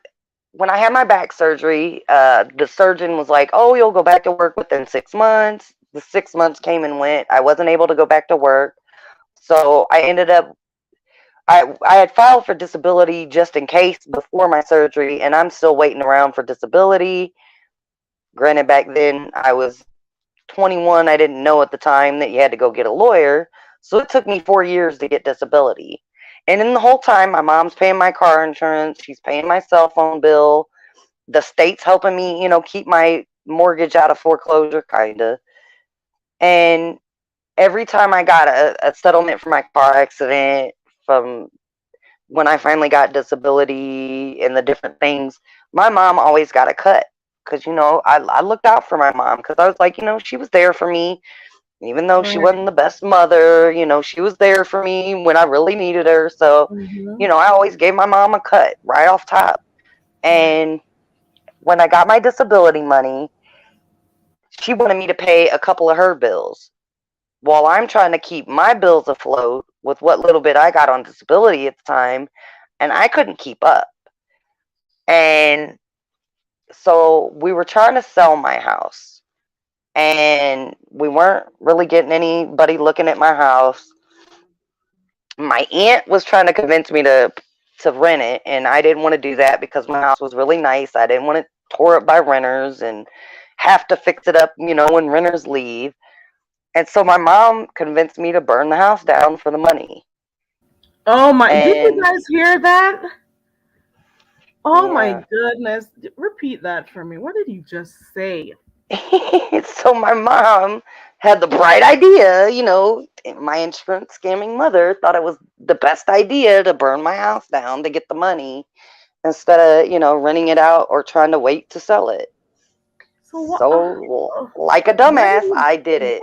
when I had my back surgery, the surgeon was like, "Oh, you'll go back to work within 6 months." The 6 months came and went. I wasn't able to go back to work, so I ended up. I had filed for disability just in case before my surgery, and I'm still waiting around for disability. Granted, back then I was 21. I didn't know at the time that you had to go get a lawyer, so it took me 4 years to get disability. And in the whole time, my mom's paying my car insurance. She's paying my cell phone bill. The state's helping me, keep my mortgage out of foreclosure, kind of. And every time I got a settlement for my car accident, from when I finally got disability and the different things, my mom always got a cut. Because, I looked out for my mom because I was like, she was there for me. Even though she Right. wasn't the best mother, she was there for me when I really needed her. So, Mm-hmm. I always gave my mom a cut right off top. Right. And when I got my disability money, she wanted me to pay a couple of her bills while I'm trying to keep my bills afloat with what little bit I got on disability at the time. And I couldn't keep up. And so we were trying to sell my house, and we weren't really getting anybody looking at my house. My aunt was trying to convince me to rent it, and I didn't want to do that because my house was really nice. I didn't want it tore up by renters and have to fix it up, when renters leave. And so my mom convinced me to burn the house down for the money. Oh my! Did you And guys hear that? Oh my yeah. goodness! Repeat that for me. What did you just say? So my mom had the bright idea, my insurance scamming mother thought it was the best idea to burn my house down to get the money instead of, renting it out or trying to wait to sell it. So what? So, Uh, like a why did dumbass, you? I did it.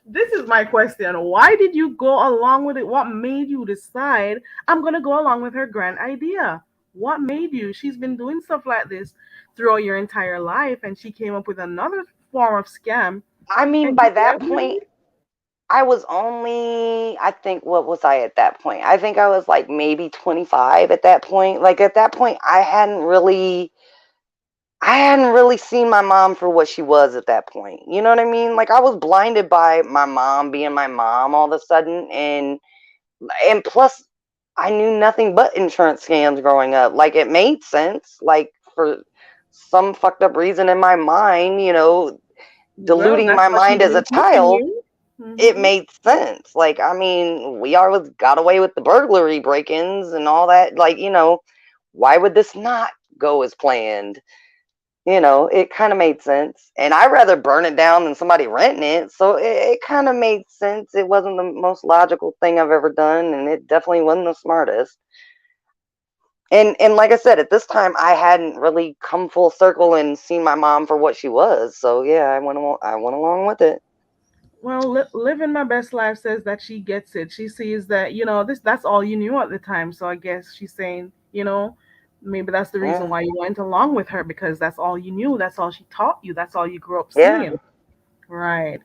This is my question. Why did you go along with it? What made you decide I'm gonna go along with her grand idea? What made you? She's been doing stuff like this throughout your entire life, and she came up with another form of scam, I mean, and you by can't that believe point, it? I was only, I think, what was I at that point? I think I was like maybe 25 at that point. Like at that point, I hadn't really seen my mom for what she was at that point. You know what I mean? Like I was blinded by my mom being my mom all of a sudden, and plus I knew nothing but insurance scams growing up. Like it made sense. Like for some fucked up reason in my mind, Well, deluding that's my what she mind as been a teaching child, you. it Hmm. made sense. Like I mean, we always got away with the burglary break-ins and all that. Like, why would this not go as planned? It kind of made sense. And I'd rather burn it down than somebody renting it. So it kind of made sense. It wasn't the most logical thing I've ever done, and it definitely wasn't the smartest. And like I said, at this time I hadn't really come full circle and seen my mom for what she was. So yeah, I went along with it. Well, living my best life says that she gets it. She sees that that's all you knew at the time. So I guess she's saying, maybe that's the reason Yeah. why you went along with her because that's all you knew. That's all she taught you. That's all you grew up Yeah. seeing. Right.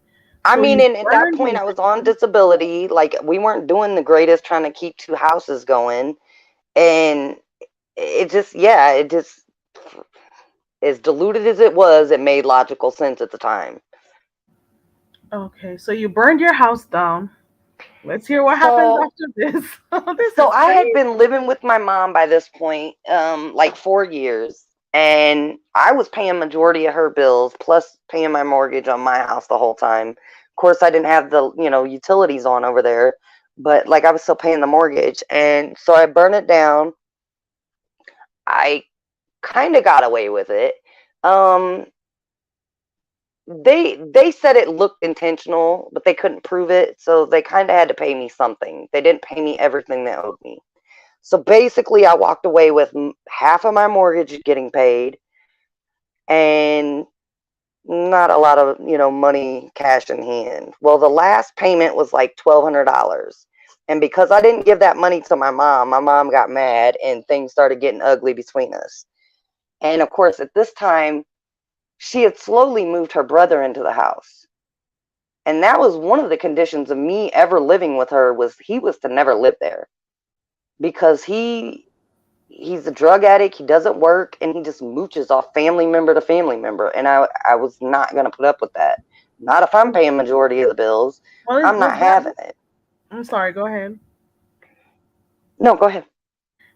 I So mean, you and at that burned point I his was on house. disability. Like we weren't doing the greatest trying to keep two houses going. And it just as diluted as it was, it made logical sense at the time. Okay, so you burned your house down. Let's hear what happens So after this. This so is I had been crazy. living with my mom by this point, like 4 years, and I was paying majority of her bills plus paying my mortgage on my house the whole time. Of course, I didn't have the utilities on over there, but like I was still paying the mortgage, and so I burned it down. I kind of got away with it. Um, they said it looked intentional, but they couldn't prove it, so they kind of had to pay me something. They didn't pay me everything they owed me. So basically, I walked away with half of my mortgage getting paid and not a lot of money cash in hand. Well, the last payment was like $1,200, and because I didn't give that money to my mom got mad, and things started getting ugly between us. And of course, at this time, she had slowly moved her brother into the house. And that was one of the conditions of me ever living with her, was he was to never live there because he's a drug addict, he doesn't work, and he just mooches off family member to family member, and I was not going to put up with that. Not if I'm paying majority of the bills. Well, I'm was not that? having it. I'm sorry. Go ahead. No, go ahead.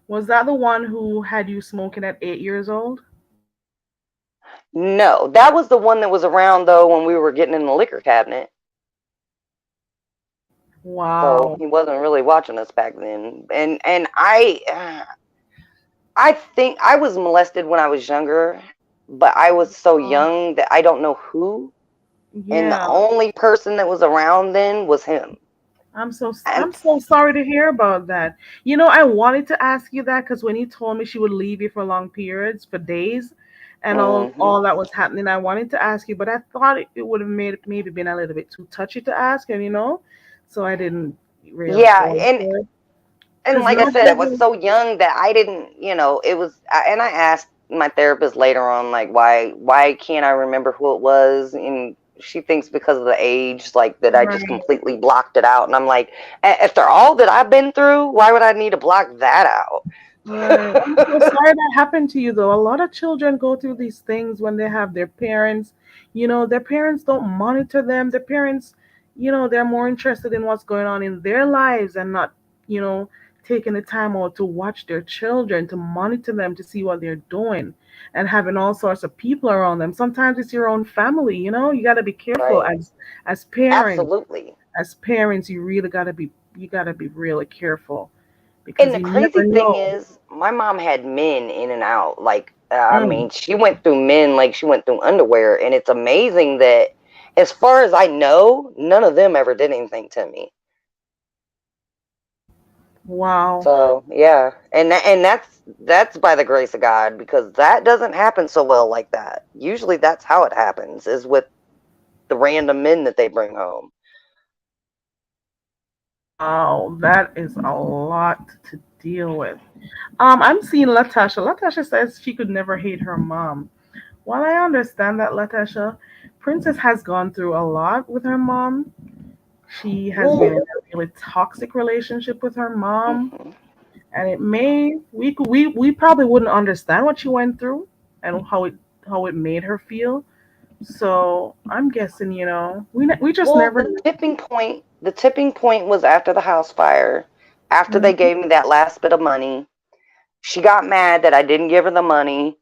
Was that the one who had you smoking at 8 years old? No, that was the one that was around though when we were getting in the liquor cabinet. So Wow. he wasn't really watching us back then. And I think I was molested when I was younger, but I was so young that I don't know who. And the Yeah. only person that was around then was him. And I'm so sorry to hear about that. I wanted to ask you that because when you told me she would leave you for long periods, for days, and all hmm all that was happening, I wanted to ask you, but I thought it would have made maybe been a little bit too touchy to ask, and so I didn't really yeah, go into it. and Because like I said, I was nowadays, so young that I didn't, it was, and I asked my therapist later on, like, why can't I remember who it was? And she thinks because of the age, like that I just right. completely blocked it out. And I'm like, after all that I've been through, why would I need to block that Right. I'm so out? sorry that happened to you, though. A lot of children go through these things when they have their parents. Their parents don't monitor them. Their parents, they're more interested in what's going on in their lives and not, you know, taking the time out to watch their children, to monitor them, to see what they're doing, and having all sorts of people around them. Sometimes it's your own family. You got to be careful Right. as parents. Absolutely. As parents, you got to be really careful And because the you crazy never thing know. is, my mom had men in and out. Like, I Mm. mean, she went through men like she went through underwear. And it's amazing that, as far as I know, none of them ever did anything to me. Wow. So yeah, and that's by the grace of God, because that doesn't happen so well like that. Usually, that's how it happens, is with the random men that they bring home. Wow, that is a lot to deal with. I'm seeing Latasha. Latasha says she could never hate her mom. While I understand that, Latasha, Princess has gone through a lot with her mom. She has been in Well, a really toxic relationship with her mom, hmm and we probably wouldn't understand what she went through and how it made her feel. So I'm guessing, we just well, never knew. the tipping point was after the house fire. After they Mhm. gave me that last bit of money, she got mad that I didn't give her the money,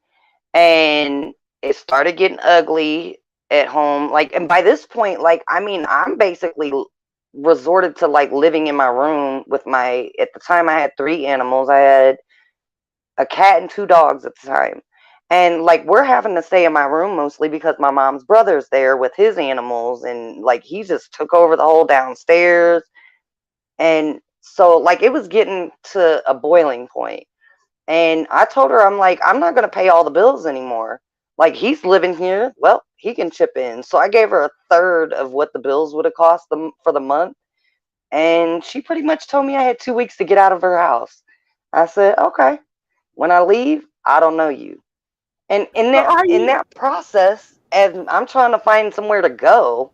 and it started getting ugly at home. Like, and by this point, like, I mean, I'm basically resorted to like living in my room with my, at the time I had three animals. I had a cat and two dogs at the time. And like, we're having to stay in my room mostly because my mom's brother's there with his animals, and like he just took over the whole downstairs. And so like it was getting to a boiling point. And I told her, I'm like, I'm not going to pay all the bills anymore. Like, he's living here. Well, he can chip in. So I gave her a third of what the bills would have cost them for the month. And she pretty much told me I had 2 weeks to get out of her house. I said, okay. When I leave, I don't know you. And in So that are in you? that process, as I'm trying to find somewhere to go,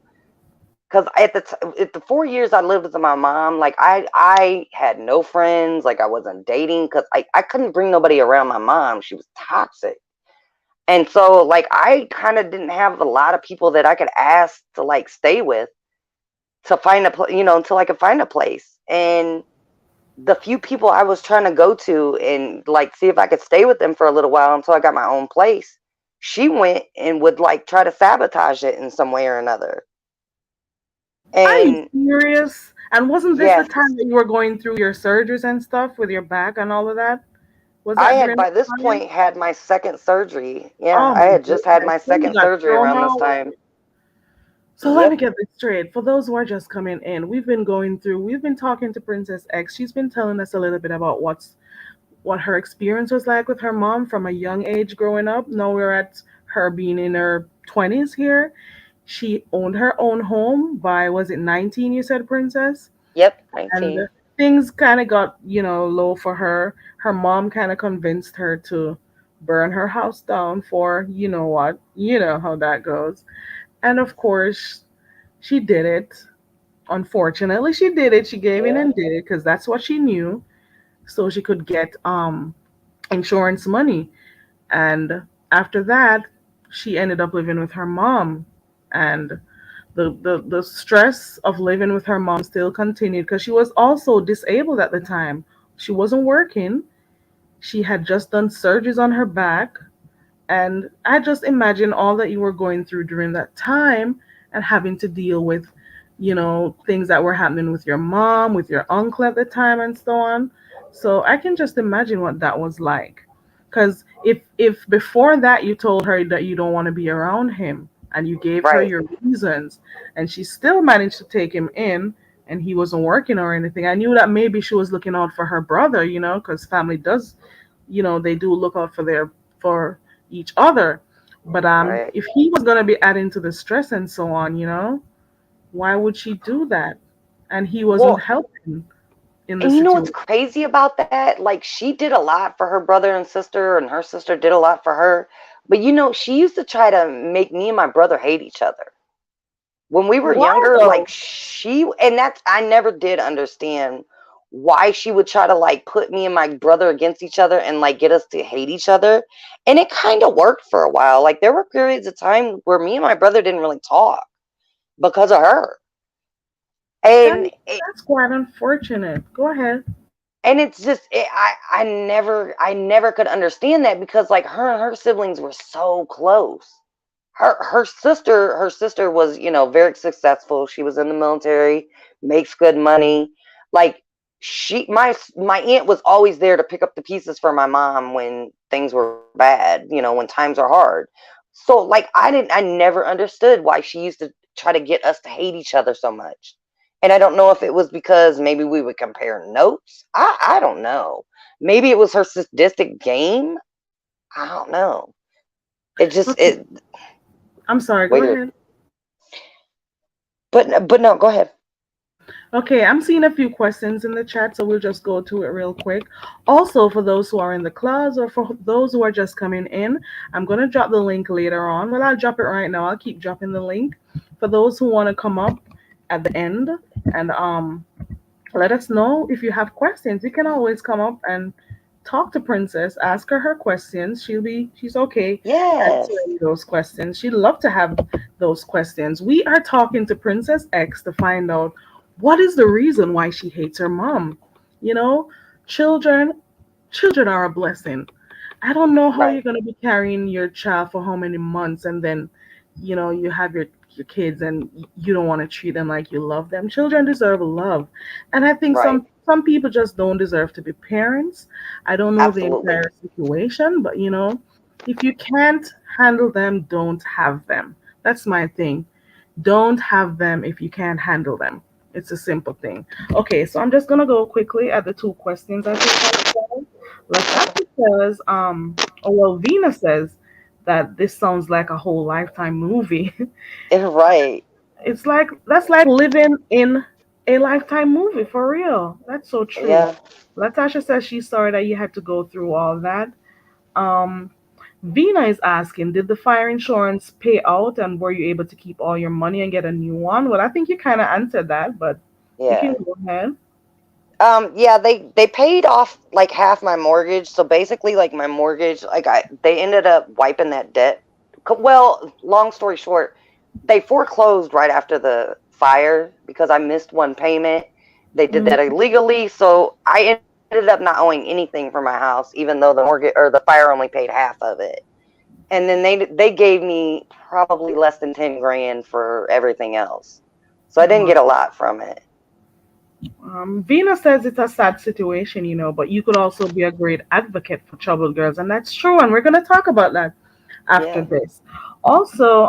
because at the 4 years I lived with my mom, like I had no friends, like I wasn't dating because I couldn't bring nobody around my mom. She was toxic. And so like I kind of didn't have a lot of people that I could ask to like stay with, to find until I could find a place. And the few people I was trying to go to and like see if I could stay with them for a little while until I got my own place, she went and would like try to sabotage it in some way or another. Are you And serious? And wasn't this the yes, time that you were going through your surgeries and stuff with your back and all of that? Was I that had during by that this time? point had my second surgery. Yeah, Oh I my had just had goodness. my So you second got surgery thrown around this out. time. So let me Yep, get this straight. For those who are just coming in, we've been talking to Princess X. She's been telling us a little bit about what her experience was like with her mom from a young age growing up. Now we're at her being in her 20s here. She owned her own home by, was it 19, you said, Princess? yep, And 19. things kind of got low for her. Her mom kind of convinced her to burn her house down for what, how that goes. And of course she did it. Unfortunately she did it. She gave in Yeah. and did it because that's what she knew, so she could get insurance money. And after that she ended up living with her mom, and the stress of living with her mom still continued because she was also disabled at the time. She wasn't working. She had just done surgeries on her back. And I just imagine all that you were going through during that time and having to deal with things that were happening with your mom, with your uncle at the time, and so on. So I can just imagine what that was like. Because if before that you told her that you don't want to be around him and you gave her Right. your reasons, and she still managed to take him in, and he wasn't working or anything, I knew that maybe she was looking out for her brother, because family does, they do look out for each other. But Right. if he was gonna be adding to the stress and so on, why would she do that? And he wasn't Well, helping in the and you know what's situation. crazy about that? Like, she did a lot for her brother and sister, and her sister did a lot for her. But she used to try to make me and my brother hate each other. When we were Why younger, like, though? and that's, I never did understand why she would try to, like, put me and my brother against each other and, like, get us to hate each other. And it kind of worked for a while. Like, there were periods of time where me and my brother didn't really talk because of her. That And that's quite unfortunate. Go ahead. it's just I never could understand that, because like her and her siblings were so close. Her sister was, very successful. She was in the military, makes good money. Like, my aunt was always there to pick up the pieces for my mom when things were bad, when times are hard. So like, I never understood why she used to try to get us to hate each other so much. And I don't know if it was because maybe we would compare notes. I don't know. Maybe it was her sadistic game. I don't know. It just Okay. it I'm sorry. Go weird. ahead. But no, go ahead. Okay, I'm seeing a few questions in the chat, so we'll just go to it real quick. Also, for those who are in the class or for those who are just coming in, I'm going to drop the link later on. Well, I'll drop it right now. I'll keep dropping the link for those who want to come up at the end and let us know if you have questions. You can always come up and talk to Princess, ask her questions. She's okay Yes. answering those questions. She'd love to have those questions. We are talking to Princess X to find out what is the reason why she hates her mom. You know, children children are a blessing. I don't know how you're Right. gonna be carrying your child for how many months, and then, you have your kids, and you don't want to treat them like you love them. Children deserve love, and I think Right. some people just don't deserve to be parents. I don't know the Absolutely. entire situation, but if you can't handle them, don't have them. That's my thing. Don't have them if you can't handle them. It's a simple thing. Okay, so I'm just gonna go quickly at the two questions I picked out today. Latasha says, oh well, Vina says that this sounds like a whole lifetime movie. Right. It's like that's like living in a lifetime movie for real. That's so true. Yeah. Latasha says she's sorry that you had to go through all that. Um, Vina is asking, did the fire insurance pay out and were you able to keep all your money and get a new one? Well, I think you kind of answered that, but you can Yeah. go ahead. Yeah, they paid off like half my mortgage. So basically, like, my mortgage, like, they ended up wiping that debt. Well, long story short, they foreclosed right after the fire because I missed one payment. They did that Mm, illegally, so I ended up not owing anything for my house, even though the mortgage or the fire only paid half of it. And then they gave me probably less than 10 grand for everything else, so I didn't wow. get a lot from it. Vina says it's a sad situation, but you could also be a great advocate for troubled girls, and that's true. And we're going to talk about that after Yeah. this. Also,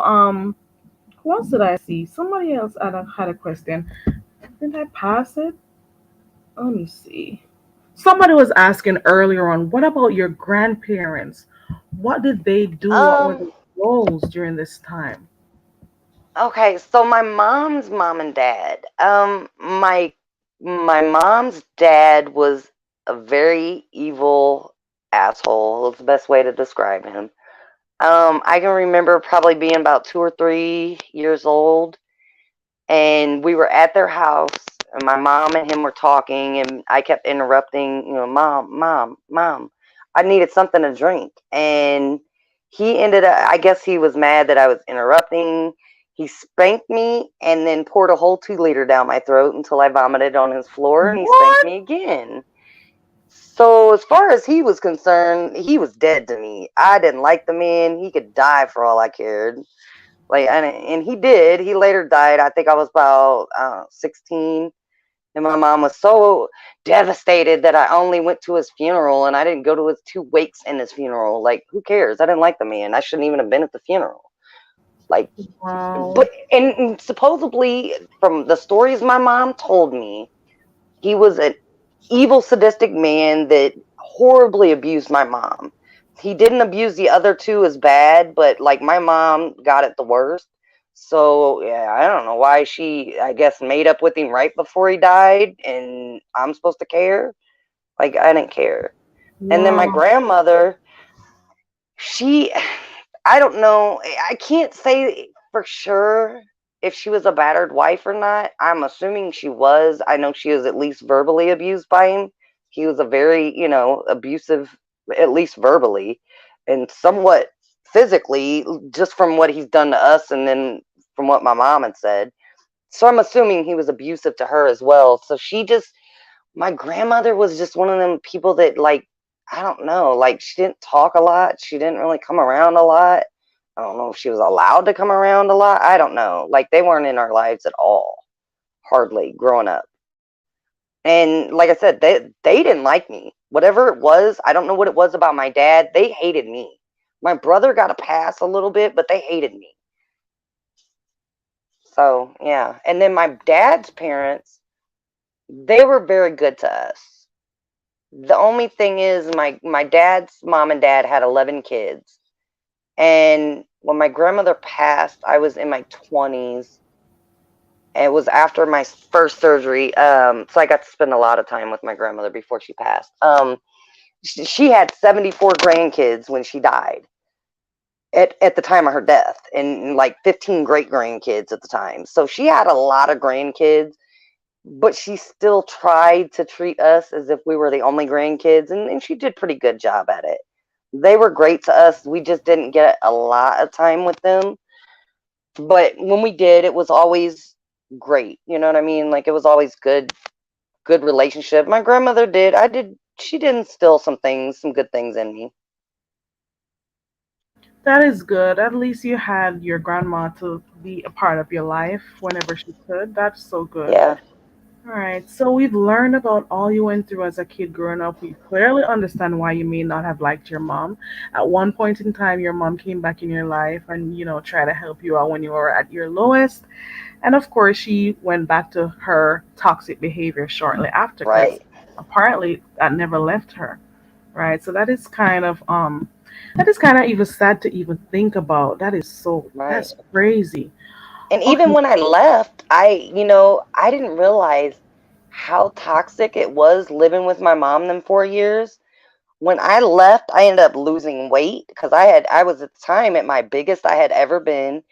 who else did I see? Somebody else had a question. Did I pass it? Let me see. Somebody was asking earlier on, what about your grandparents? What did they do? What were Um. their roles during this time? Okay, so my mom's mom and dad. My mom's dad was a very evil asshole. That's the best way to describe him. I can remember probably being about 2 or 3 years old, and we were at their house, and my mom and him were talking, and I kept interrupting, mom, I needed something to drink. And he ended up, I guess he was mad that I was interrupting. He spanked me and then poured a whole 2 liter down my throat until I vomited on his floor, and he spanked What? me again. So as far as he was concerned, he was dead to me. I didn't like the man. He could die for all I cared. Like, and he did. He later died. I think I was about 16. And my mom was so devastated that I only went to his funeral and I didn't go to his two wakes in his funeral. Like, who cares? I didn't like the man. I shouldn't even have been at the funeral. Like, Wow. but, and supposedly, from the stories my mom told me, he was an evil, sadistic man that horribly abused my mom. He didn't abuse the other two as bad, but like my mom got it the worst. So yeah, I don't know why she, I guess, made up with him right before he died, and I'm supposed to care. Like I didn't care. And then my Wow. grandmother, she, I don't know. I can't say for sure if she was a battered wife or not. I'm assuming she was. I know she was at least verbally abused by him. He was a very, abusive, at least verbally, and somewhat physically, just from what he's done to us and then from what my mom had said. So I'm assuming he was abusive to her as well. So she just, my grandmother was just one of them people that like, I don't know, like she didn't talk a lot. She didn't really come around a lot. I don't know if she was allowed to come around a lot. I don't know. Like they weren't in our lives at all, hardly growing up. And like I said, they didn't like me. Whatever it was, I don't know what it was about my dad. They hated me. My brother got a pass a little bit, but they hated me. So yeah. And then my dad's parents, they were very good to us. The only thing is my dad's mom and dad had 11 kids. And when my grandmother passed, I was in my 20s. It was after my first surgery. So I got to spend a lot of time with my grandmother before she passed. She had 74 grandkids when she died at the time of her death, and like 15 great grandkids at the time. So she had a lot of grandkids, but she still tried to treat us as if we were the only grandkids, and she did a pretty good job at it. They were great to us. We just didn't get a lot of time with them. But when we did, it was always great. You know what I mean? Like it was always good relationship. My grandmother did. She did instill some things, some good things in me. That is good. At least you had your grandma to be a part of your life whenever she could. That's so good. Yeah. All right. So we've learned about all you went through as a kid growing up. We clearly understand why you may not have liked your mom. At one point in time, your mom came back in your life and, tried to help you out when you were at your lowest. And of course, she went back to her toxic behavior shortly after because Right. apparently that never left her. Right. So that is kind of even sad to even think about. Right. That's crazy. And even Okay. when I left, I didn't realize how toxic it was living with my mom them 4 years. When I left, I ended up losing weight because I was at the time at my biggest I had ever been.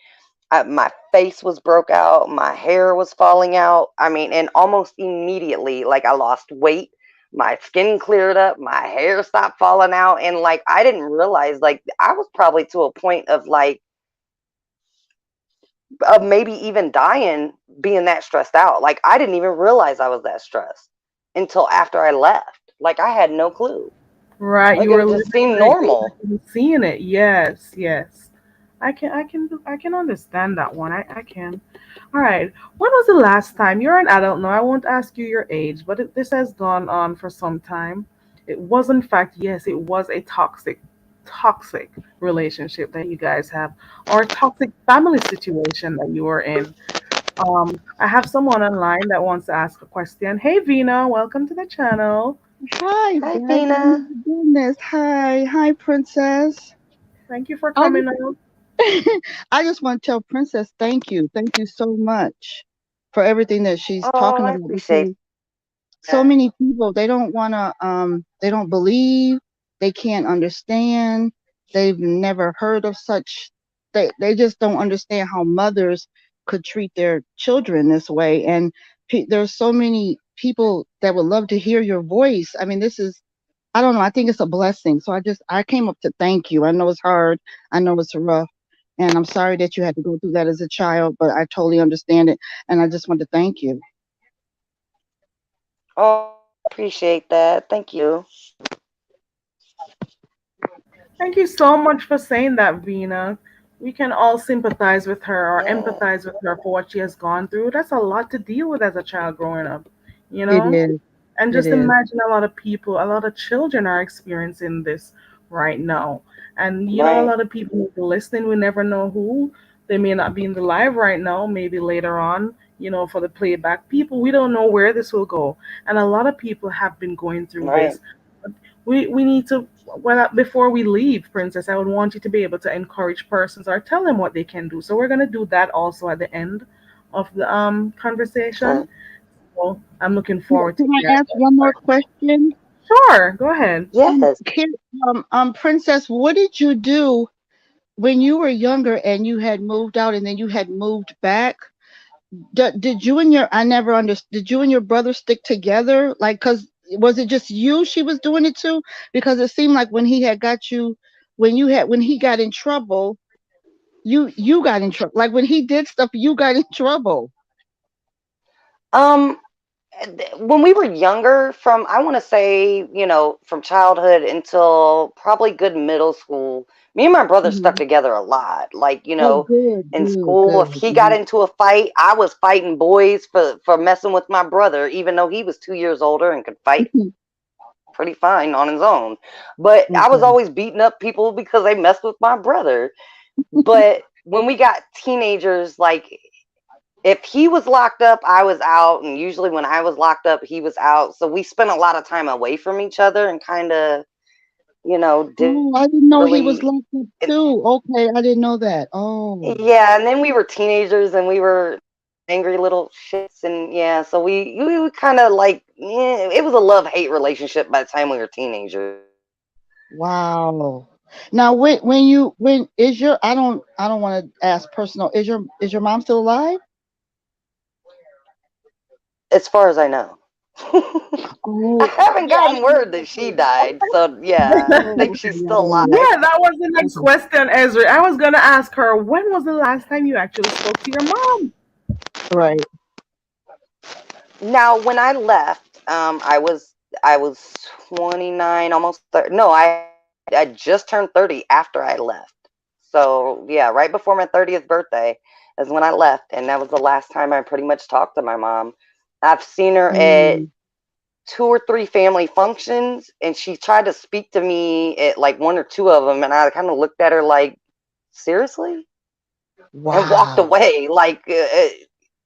My face was broke out, my hair was falling out. I mean, and almost immediately, like I lost weight, my skin cleared up, my hair stopped falling out, and like I didn't realize, like I was probably to a point of like of maybe even dying, being that stressed out. Like I didn't even realize I was that stressed until after I left. Like I had no clue. Right, Like you were it living just seemed it. You weren't normal. even seeing it. Yes, yes. I can understand that one. I can. All right. When was the last time you're an adult now? I won't ask you your age, but this has gone on for some time. It was, in fact, yes, it was a toxic relationship that you guys have, or a toxic family situation that you were in. I have someone online that wants to ask a question. Hey, Vina, welcome to the channel. Hi, Hi, guys. Oh Vina. my goodness. Hi, Princess. Thank you for I coming just, out. I just want to tell Princess thank you. Thank you so much for everything that she's Oh, talking I about appreciate because so that. many people they don't want to they don't believe, they can't understand, they've never heard of such, they just don't understand how mothers could treat their children this way. And there's so many people that would love to hear your voice. I mean, this is, I don't know. I think it's a blessing. So I came up to thank you. I know it's hard. I know it's rough. And I'm sorry that you had to go through that as a child, but I totally understand it. And I just want to thank you. Oh, I appreciate that. Thank you. Thank you so much for saying that, Vina. we can all sympathize with her or Yeah. empathize with her for what she has gone through. That's a lot to deal with as a child growing up, you It know? is. And It just is. imagine a lot of people, a lot of children are experiencing this right now. And a Right. lot of people who are listening, we never know who. They may not be in the live right now, maybe later on, for the playback people. We don't know where this will go. And a lot of people have been going through Right. this. We need to, well, before we leave, Princess, I would want you to be able to encourage persons or tell them what they can do. So we're going to do that also at the end of the conversation. Excellent. Well, I'm looking forward to Can I hearing ask one more question? Sure, go ahead. Yes. Can, Princess, what did you do when you were younger and you had moved out and then you had moved back? Did you and your I never understood. Did you and your brother stick together? Like, cause was it just you she was doing it to? Because it seemed like when he had got you, when he got in trouble, you got in trouble. Like when he did stuff, you got in trouble. Um, when we were younger, from I want to say, from childhood until probably good middle school, me and my brother stuck Mhm. together a lot. Like, Oh, good, in good, school, if good. he got into a fight, I was fighting boys for messing with my brother, even though he was 2 years older and could fight Mhm. pretty fine on his own. But I was Okay. always beating up people because they messed with my brother. But when we got teenagers, like if he was locked up, I was out, and usually when I was locked up, he was out. So we spent a lot of time away from each other and kind of, Oh, didn't I didn't know he was really. locked up It, too. Okay, I didn't know that. Oh, yeah, and then we were teenagers and we were angry little shits, and yeah, so we kind of like, it was a love hate relationship by the time we were teenagers. wow. Now, when is your I don't want to ask personal. Is your mom still alive? As far as I know. I Oh, haven't yeah. I gotten didn't word know that she that. died, so yeah, I Oh, think okay. she's Yeah, I still didn't alive. know Yeah, that was the that. next Okay. question, Ezra. I was gonna ask her, when was the last time you actually spoke to your mom? Right. Now, when I left, I was 29, almost 30. No, I just turned 30 after I left. So yeah, right before my 30th birthday is when I left, and that was the last time I pretty much talked to my mom. I've seen her at Mm, two or three family functions, and she tried to speak to me at like one or two of them, and I kind of looked at her like, seriously, and walked wow. away. Like,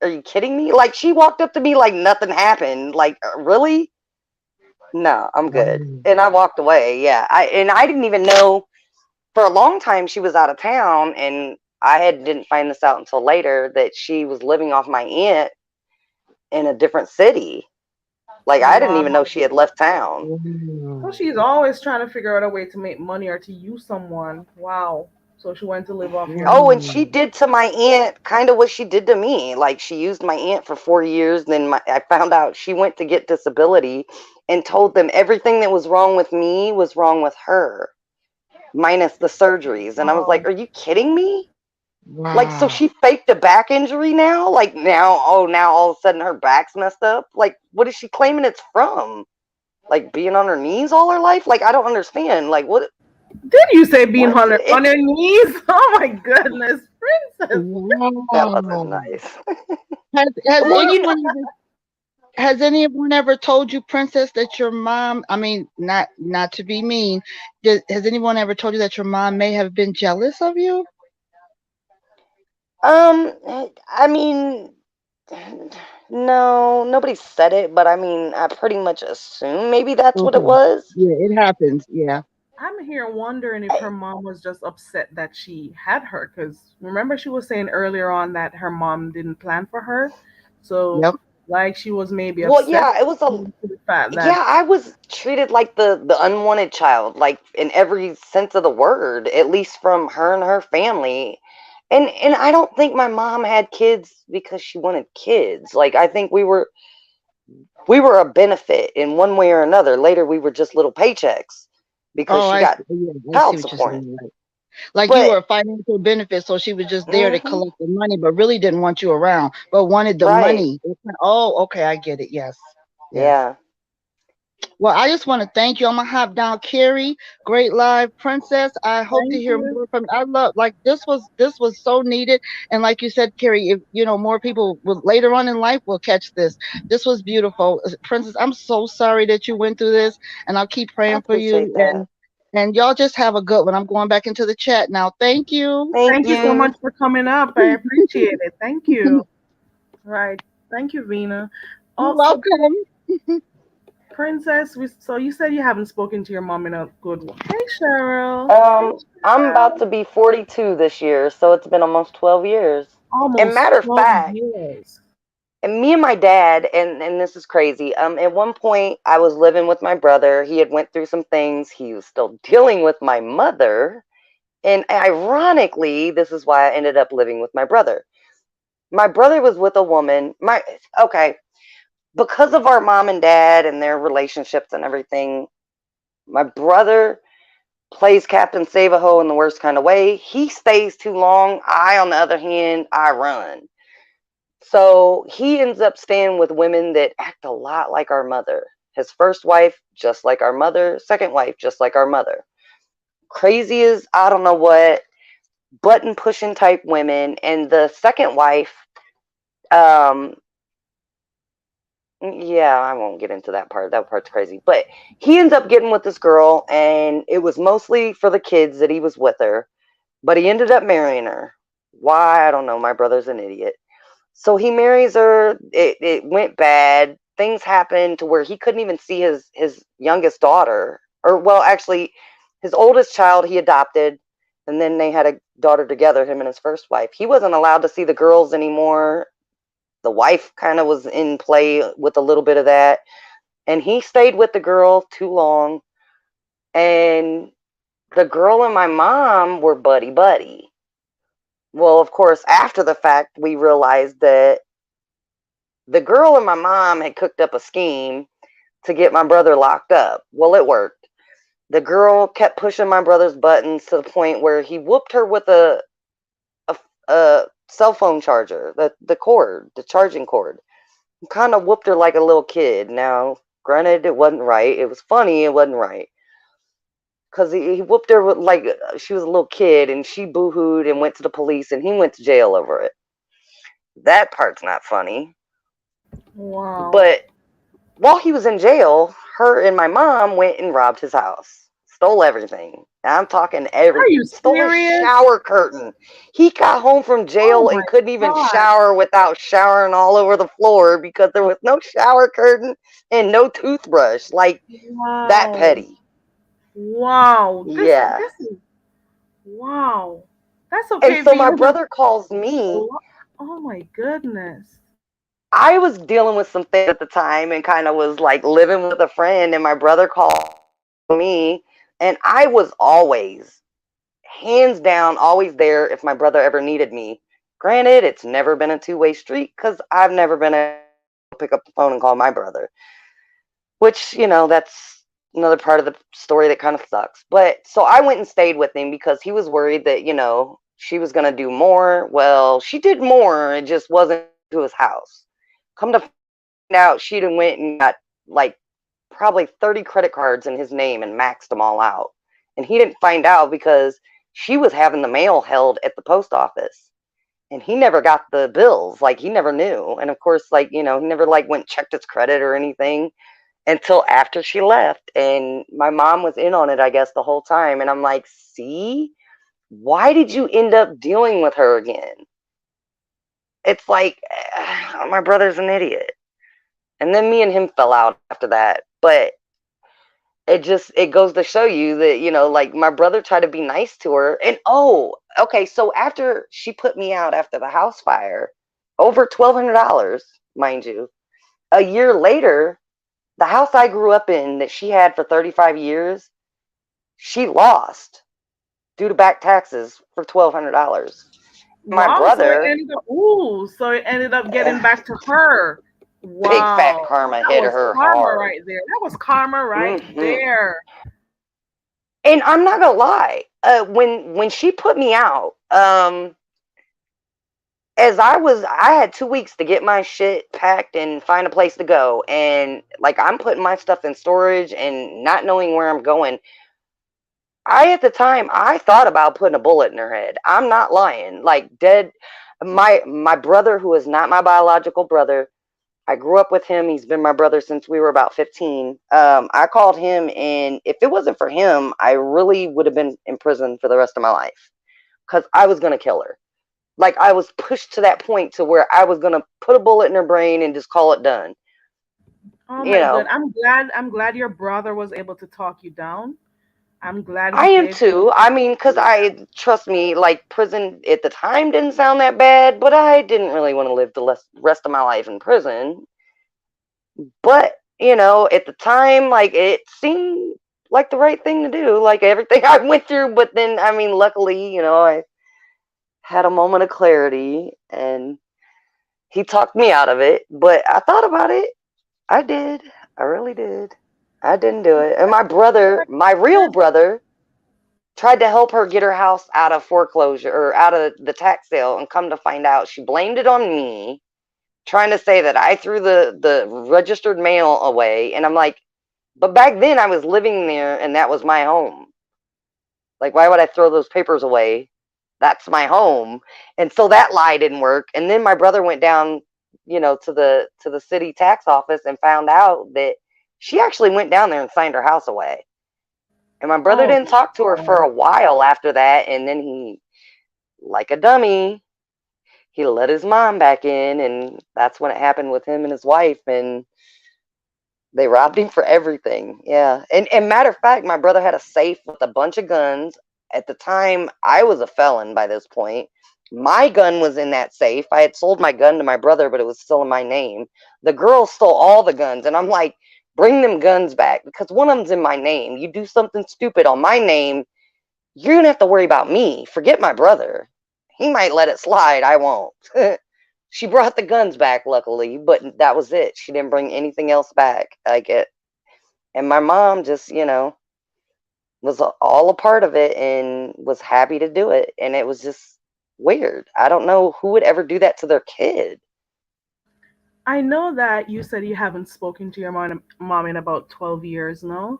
are you kidding me? Like, she walked up to me like nothing happened. Like, really? No, I'm good. Wow. And I walked away. Yeah, I didn't even know for a long time she was out of town, and didn't find this out until later that she was living off my aunt in a different city. Like, I didn't Wow. even know she had left town. So Wow. she's always trying to figure out a way to make money or to use someone. Wow. So she went to live off your Oh, and she Wow. did to my aunt kind of what she did to me. Like, she used my aunt for 4 years. Then I found out she went to get disability and told them everything that was wrong with me was wrong with her, minus the surgeries. And I was like, wow. are you kidding me? Like, so Wow. she faked a back injury now? Like, now all of a sudden her back's messed up? Like, what is she claiming it's from? Like, being on her knees all her life? Like, I don't understand. Like, what? Did you say being What? on her knees? Oh my goodness, princess. That wasn't Wow. nice. Has Well, anyone ever told you, Princess, that your mom, I mean, not to be mean, has anyone ever told you that your mom may have been jealous of you? I mean, no, nobody said it, but I mean, I pretty much assume maybe that's what it Okay. was. Yeah, it happens. Yeah. I'm here wondering if her mom was just upset that she had her, because remember she was saying earlier on that her mom didn't plan for her, so Yep. like she was maybe Well, upset yeah, it was a to the fact that yeah, I was treated like the unwanted child, like in every sense of the word, at least from her and her family. And I don't think my mom had kids because she wanted kids. Like, I think we were a benefit in one way or another. Later we were just little paychecks because Oh, she I got see. Yeah, I see child what you're support. saying. Like you But were a financial benefit, so she was just there to mhm, collect the money, but really didn't want you around, but wanted the right. money. Oh, okay, I get it. Yes. Yes. Yeah. Well, I just want to thank you. I'm gonna hop down, Carrie. Great live, Princess. I hope to Thank hear you. more from. I love like this was so needed, and like you said, Carrie, if more people will later on in life will catch this. This was beautiful, Princess. I'm so sorry that you went through this, and I'll keep I praying for appreciate you. that. And y'all just have a good one. I'm going back into the chat now. Thank you. Thank Thank you so you. much for coming up. I appreciate it. Thank you. Right. Thank you, Vina. You're Also, welcome. Princess, so you said you haven't spoken to your mom in a good while. Hey, Cheryl. Hey, I'm about Cheryl. to be 42 this year, so it's been almost 12 years. And Almost matter of 12 fact, years. and me and my dad, and this is crazy. At one point, I was living with my brother. He had went through some things. He was still dealing with my mother, and ironically, this is why I ended up living with my brother. My brother was with a woman. Okay, because of our mom and dad and their relationships and everything. My brother plays Captain Save-A-Ho in the worst kind of way. He stays too long. I, on the other hand, I run. So he ends up staying with women that act a lot like our mother. His first wife, just like our mother. Second wife, just like our mother. Crazy as I don't know what, button pushing type women. And the second wife, um, yeah, I won't get into that part. That part's crazy. But he ends up getting with this girl, and it was mostly for the kids that he was with her. But he ended up marrying her. Why? I don't know. My brother's an idiot. So he marries her. It went bad. Things happened to where he couldn't even see his youngest daughter. Or, well, actually, his oldest child he adopted, and then they had a daughter together, him and his first wife. He wasn't allowed to see the girls anymore. The wife kind of was in play with a little bit of that. And he stayed with the girl too long. And the girl and my mom were buddy buddy. Well, of course, after the fact, we realized that the girl and my mom had cooked up a scheme to get my brother locked up. Well, it worked. The girl kept pushing my brother's buttons to the point where he whooped her with a, a cell phone charger, the cord, the charging cord. Kind of whooped her like a little kid. Now, granted, it wasn't right. It was funny. It wasn't right. Because he whooped her with, like she was a little kid, and she boo-hooed and went to the police, and he went to jail over it. That part's not funny. Wow. But while he was in jail, her and my mom went and robbed his house, stole everything. I'm talking Are everything. you Stole his serious? shower curtain. He got home from Oh jail my and couldn't even God. shower without showering all over the floor because there was no shower curtain and no toothbrush. Like that Wow. petty. Wow. This Yeah. this is wow. That's And okay, so my Vina. brother calls me. Oh my goodness. I was dealing with some things at the time and kind of was like living with a friend, and my brother called me, and I was always, hands down, always there if my brother ever needed me. Granted, it's never been a two-way street because I've never been able to pick up the phone and call my brother, which, that's another part of the story that kind of sucks. But so I went and stayed with him because he was worried that, she was going to do more. Well, she did more. It just wasn't to his house. Come to find out, she done went and got like probably 30 credit cards in his name and maxed them all out. And he didn't find out because she was having the mail held at the post office. And he never got the bills. Like he never knew. And of course, like, he never like went and checked his credit or anything until after she left. And my mom was in on it, I guess, the whole time. And I'm like, see, why did you end up dealing with her again? It's like, my brother's an idiot. And then me and him fell out after that. But it goes to show you that, like my brother tried to be nice to her. And oh, okay, so after she put me out after the house fire, over $1,200, mind you, a year later, the house I grew up in that she had for 35 years, she lost due to back taxes for $1,200. My Wow. So it brother, ended up so it ended up getting back to her. big fat Wow. karma That hit was her karma hard. right there. That was karma right Hmm. there. And I'm not gonna lie, when she put me out, I had 2 weeks to get my shit packed and find a place to go. And like, I'm putting my stuff in storage and not knowing where I'm going. At the time, I thought about putting a bullet in her head. I'm not lying. Like, dead. My brother, who is not my biological brother, I grew up with him. He's been my brother since we were about 15. I called him, and if it wasn't for him, I really would have been in prison for the rest of my life because I was going to kill her. Like, I was pushed to that point to where I was going to put a bullet in her brain and just call it done. Oh You my god. know, I'm glad your brother was able to talk you down. I'm glad I he am gave too. I mean, because trust me, like, prison at the time didn't sound that bad, but I didn't really want to live the rest of my life in prison. But, at the time, like, it seemed like the right thing to do, like everything I went through. But then, I mean, luckily, I had a moment of clarity and he talked me out of it. But I thought about it. I did. I really did. I didn't do it. And my brother, my real brother, tried to help her get her house out of foreclosure or out of the tax sale, and come to find out she blamed it on me, trying to say that I threw the registered mail away. And I'm like, but back then I was living there and that was my home. Like, why would I throw those papers away? That's my home. And so that lie didn't work. And then my brother went down, to the city tax office and found out that she actually went down there and signed her house away. And my brother Oh didn't talk to her my for god. a while after that. And then he, like a dummy, he let his mom back in. And that's when it happened with him and his wife. And they robbed him for everything. Yeah. And matter of fact, my brother had a safe with a bunch of guns. At the time, I was a felon by this point. My gun was in that safe. I had sold my gun to my brother, but it was still in my name. The girl stole all the guns. And I'm like, bring them guns back because one of them's in my name. You do something stupid on my name, you're going to have to worry about me. Forget my brother. He might let it slide. I won't. She brought the guns back, luckily, but that was it. She didn't bring anything else back. Like it, and my mom just, was all a part of it and was happy to do it. And it was just weird. I don't know who would ever do that to their kid. I know that you said you haven't spoken to your mom in about 12 years now.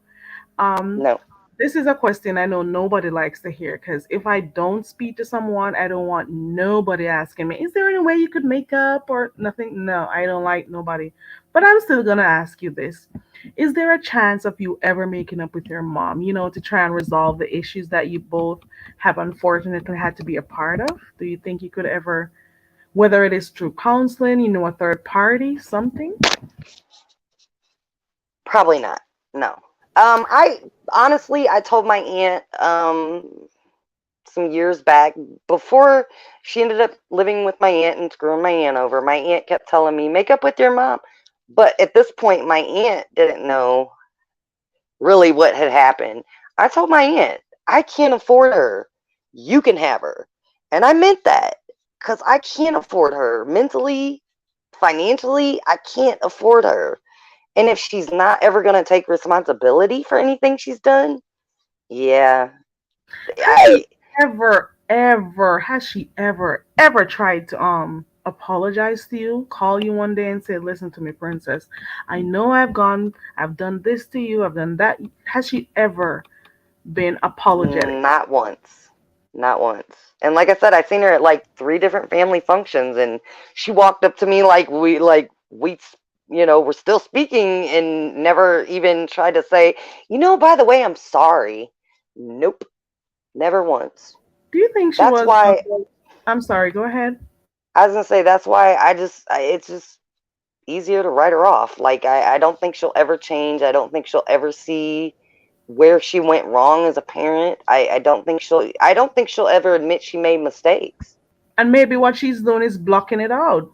Um, No. this is a question I know nobody likes to hear because if I don't speak to someone, I don't want nobody asking me, is there any way you could make up or nothing? No, I don't like nobody. But I'm still going to ask you this. Is there a chance of you ever making up with your mom, to try and resolve the issues that you both have unfortunately had to be a part of? Do you think you could ever, whether it is through counseling, a third party, something? Probably not. No. I honestly, I told my aunt some years back, before she ended up living with my aunt and screwing my aunt over. My aunt kept telling me, make up with your mom. But at this point, my aunt didn't know really what had happened. I told my aunt, I can't afford her. You can have her. And I meant that because I can't afford her mentally, financially. I can't afford her. And if she's not ever going to take responsibility for anything she's done, yeah, Has she I, has she ever tried to apologize to you, call you one day and say, listen to me, princess, I know I've done this to you, I've done that. Has she ever been apologetic? not once. Not once. And like I said, I seen her at like three different family functions, and she walked up to me like we were still speaking, and never even tried to say, by the way, I'm sorry. Nope, never once. Do you think she That's was why I'm sorry, go ahead. I was gonna say that's why it's just easier to write her off. Like, I don't think she'll ever change. I don't think she'll ever see where she went wrong as a parent. I don't think she'll ever admit she made mistakes. And maybe what she's doing is blocking it out,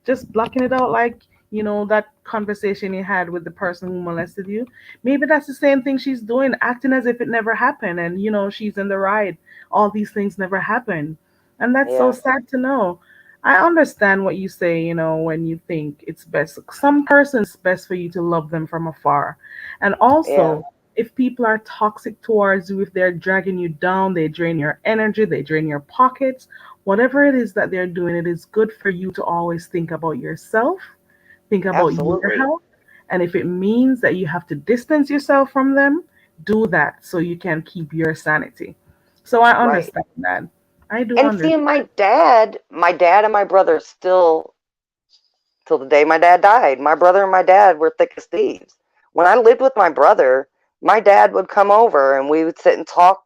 just blocking it out, like, that conversation you had with the person who molested you. Maybe that's the same thing she's doing, acting as if it never happened, and she's in the right. All these things never happened. And that's so Yeah, sad to know. I understand what you say, when you think it's best. Some persons best for you to love them from afar. And yeah, also, if people are toxic towards you, if they're dragging you down, they drain your energy, they drain your pockets, whatever it is that they're doing, it is good for you to always think about yourself, think about your Absolutely. health. And if it means that you have to distance yourself from them, do that so you can keep your sanity. So I Right. understand that. I do And understand. seeing my dad and my brother still, till the day my dad died, my brother and my dad were thick as thieves. When I lived with my brother, my dad would come over and we would sit and talk.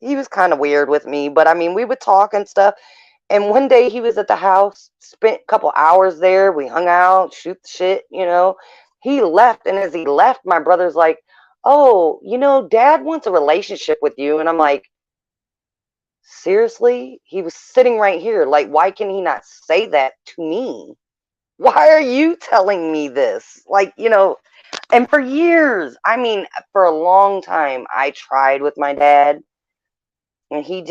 He was kind of weird with me, but I mean, we would talk and stuff. And one day he was at the house, spent a couple hours there. We hung out, shoot the shit. He left, and as he left, my brother's like, "Oh, Dad wants a relationship with you." And I'm like, "Seriously?" He was sitting right here. Like, why can he not say that to me? Why are you telling me this? And for years, I mean, for a long time, I tried with my dad, and he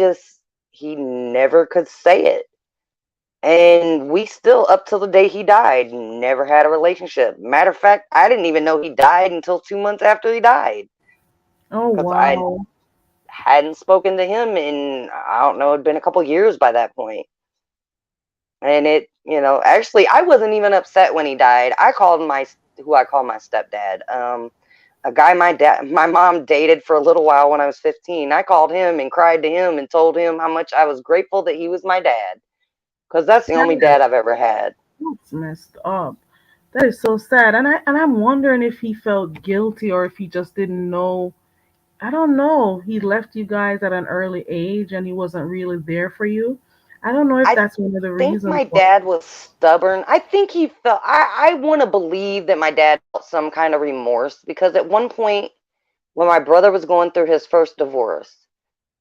never could say it. And we still, up till the day he died, never had a relationship. Matter of fact, I didn't even know he died until 2 months after he died, Oh, because I wow. hadn't spoken to him in, I don't know, it'd been a couple years by that point. And actually, I wasn't even upset when he died. I called who I call my stepdad, a guy my mom dated for a little while when I was 15. I called him and cried to him and told him how much I was grateful that he was my dad, because that's the only Sad. dad I've ever had. That's messed up. That is so sad. And I'm wondering if he felt guilty or if he just didn't know. I don't know. He left you guys at an early age and he wasn't really there for you. I don't know if I that's one of the think reasons my why. dad was stubborn. I think he felt, I want to believe that my dad felt some kind of remorse, because at one point when my brother was going through his first divorce,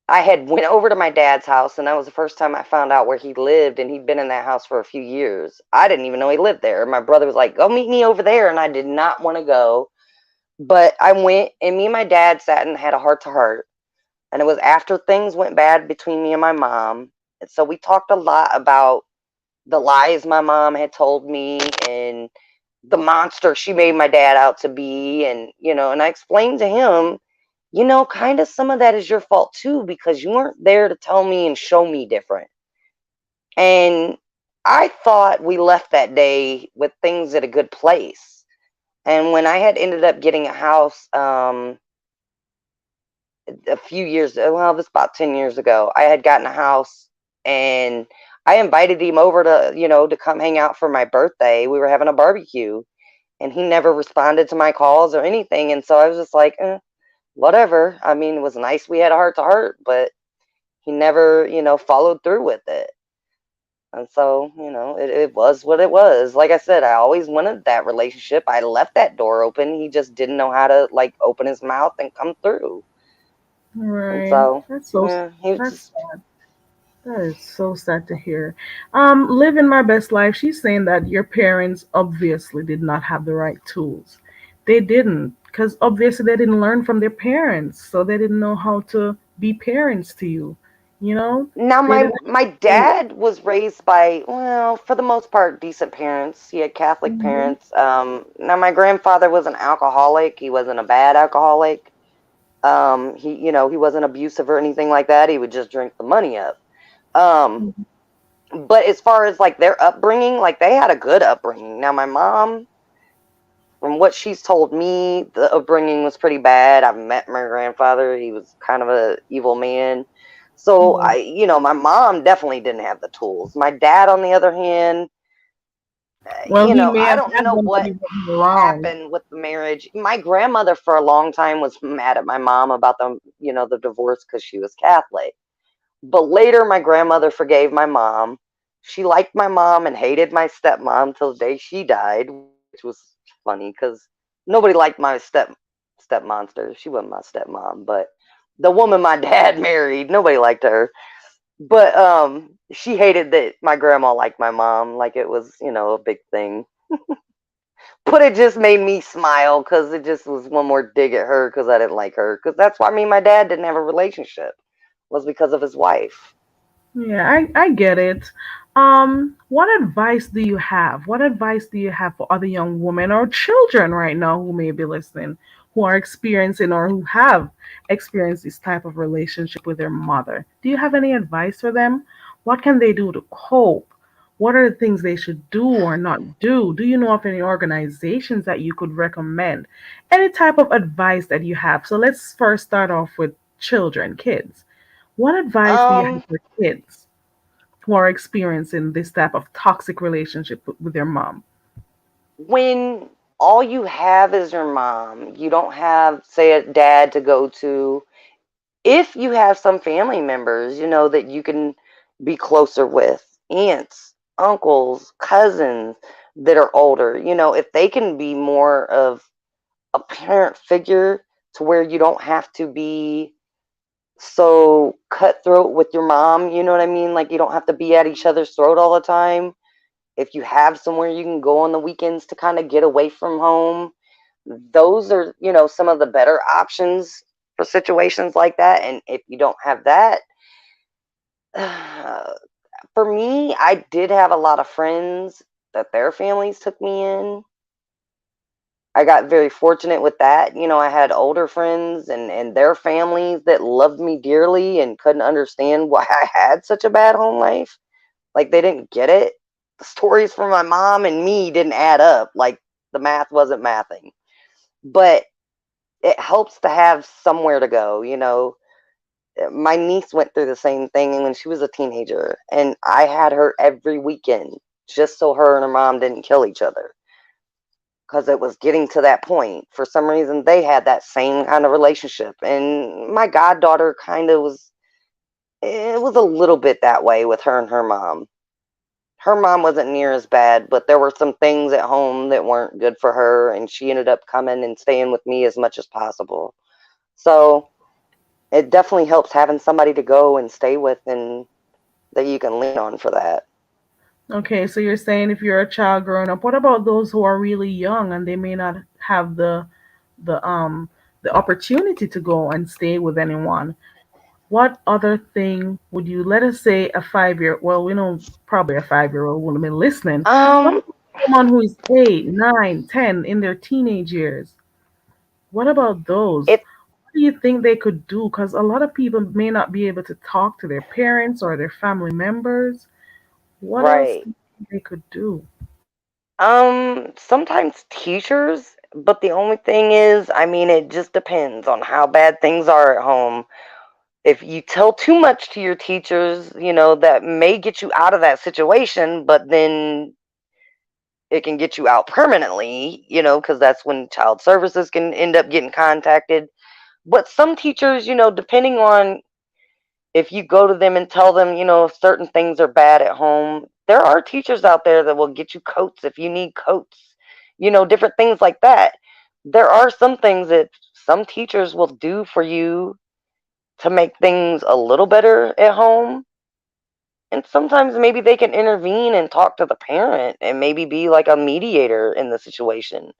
I had went over to my dad's house, and that was the first time I found out where he lived, and he'd been in that house for a few years. I didn't even know he lived there. My brother was like, "Go meet me over there," and I did not want to go, but I went, and me and my dad sat and had a heart to heart. And it was after things went bad between me and my mom. And so we talked a lot about the lies my mom had told me, and the monster she made my dad out to be. And I explained to him, kind of some of that is your fault too, because you weren't there to tell me and show me different. And I thought we left that day with things at a good place. And when I had ended up getting a house, a few years, well, this about 10 years ago, I had gotten a house, and I invited him over to come hang out for my birthday. We were having a barbecue, and he never responded to my calls or anything. And so I was just like, whatever. I mean, it was nice we had a heart to heart, but he never, followed through with it. And so, it was what it was. Like I said, I always wanted that relationship. I left that door open. He just didn't know how to, like, open his mouth and come through. And Right. so, That's so he was that's just, sad. That is so sad to hear. Living my best life, she's saying that your parents obviously did not have the right tools. They didn't, because obviously they didn't learn from their parents, so they didn't know how to be parents to you. You know, now they my didn't. dad was raised by, well, for the most part, decent parents. He had Catholic Mhm. parents. Now my grandfather was an alcoholic. He wasn't a bad alcoholic. He wasn't abusive or anything like that. He would just drink the money up. Um, but as far as like their upbringing, like they had a good upbringing. Now my mom, from what she's told me, the upbringing was pretty bad. I've met my grandfather. He was kind of a evil man. So Oh, my mom definitely didn't have the tools. My dad, on the other hand, well, he may I have don't had know them, but what he wasn't around. happened with the marriage. My grandmother for a long time was mad at my mom about the divorce, because she was Catholic. But later, my grandmother forgave my mom. She liked my mom and hated my stepmom till the day she died, which was funny because nobody liked my step monster. She wasn't my stepmom, but the woman my dad married, nobody liked her. But she hated that my grandma liked my mom, like it was a big thing. But it just made me smile, because it just was one more dig at her, because I didn't like her. Because that's why me and my dad didn't have a relationship, was because of his wife. Yeah, I get it. What advice do you have? What advice do you have for other young women or children right now who may be listening, who are experiencing or who have experienced this type of relationship with their mother? Do you have any advice for them? What can they do to cope? What are the things they should do or not do? Do you know of any organizations that you could recommend? Any type of advice that you have? So let's first start off with children, kids. What advice do you have Um, for kids who are experiencing this type of toxic relationship with their mom? when all you have is your mom, you don't have, say, a dad to go to. If you have some family members, that you can be closer with, aunts, uncles, cousins that are older, if they can be more of a parent figure to where you don't have to be so cutthroat with your mom, you know what I mean? Like you don't have to be at each other's throat all the time. If you have somewhere you can go on the weekends to kind of get away from home, those are, some of the better options for situations like that. And if you don't have that, for me, I did have a lot of friends that their families took me in. I got very fortunate with that. I had older friends and their families that loved me dearly and couldn't understand why I had such a bad home life. Like they didn't get it. The stories from my mom and me didn't add up. Like the math wasn't mathing. But it helps to have somewhere to go. My niece went through the same thing when she was a teenager, and I had her every weekend just so her and her mom didn't kill each other because it was getting to that point. For some reason, they had that same kind of relationship, and my goddaughter kind of was. It was a little bit that way with her and her mom. Her mom wasn't near as bad, but there were some things at home that weren't good for her, and she ended up coming and staying with me as much as possible. So it definitely helps having somebody to go and stay with and that you can lean on for that. Okay, so you're saying if you're a child growing up, what about those who are really young and they may not have the the opportunity to go and stay with anyone? What other thing would you, let us say a 5 year, well, we know probably a 5 year old would have been listening. What Um, about someone who is 8, 9, 10 in their teenage years? What about those? it What do you think they could do? Because a lot of people may not be able to talk to their parents or their family members. What else right. do you think they could do? Sometimes teachers, but the only thing is, I mean, it just depends on how bad things are at home. If you tell too much to your teachers, that may get you out of that situation, but then it can get you out permanently, because that's when child services can end up getting contacted. But some teachers, depending on if you go to them and tell them, if certain things are bad at home, there are teachers out there that will get you coats if you need coats, different things like that. There are some things that some teachers will do for you to make things a little better at home. And sometimes maybe they can intervene and talk to the parent and maybe be like a mediator in the situation,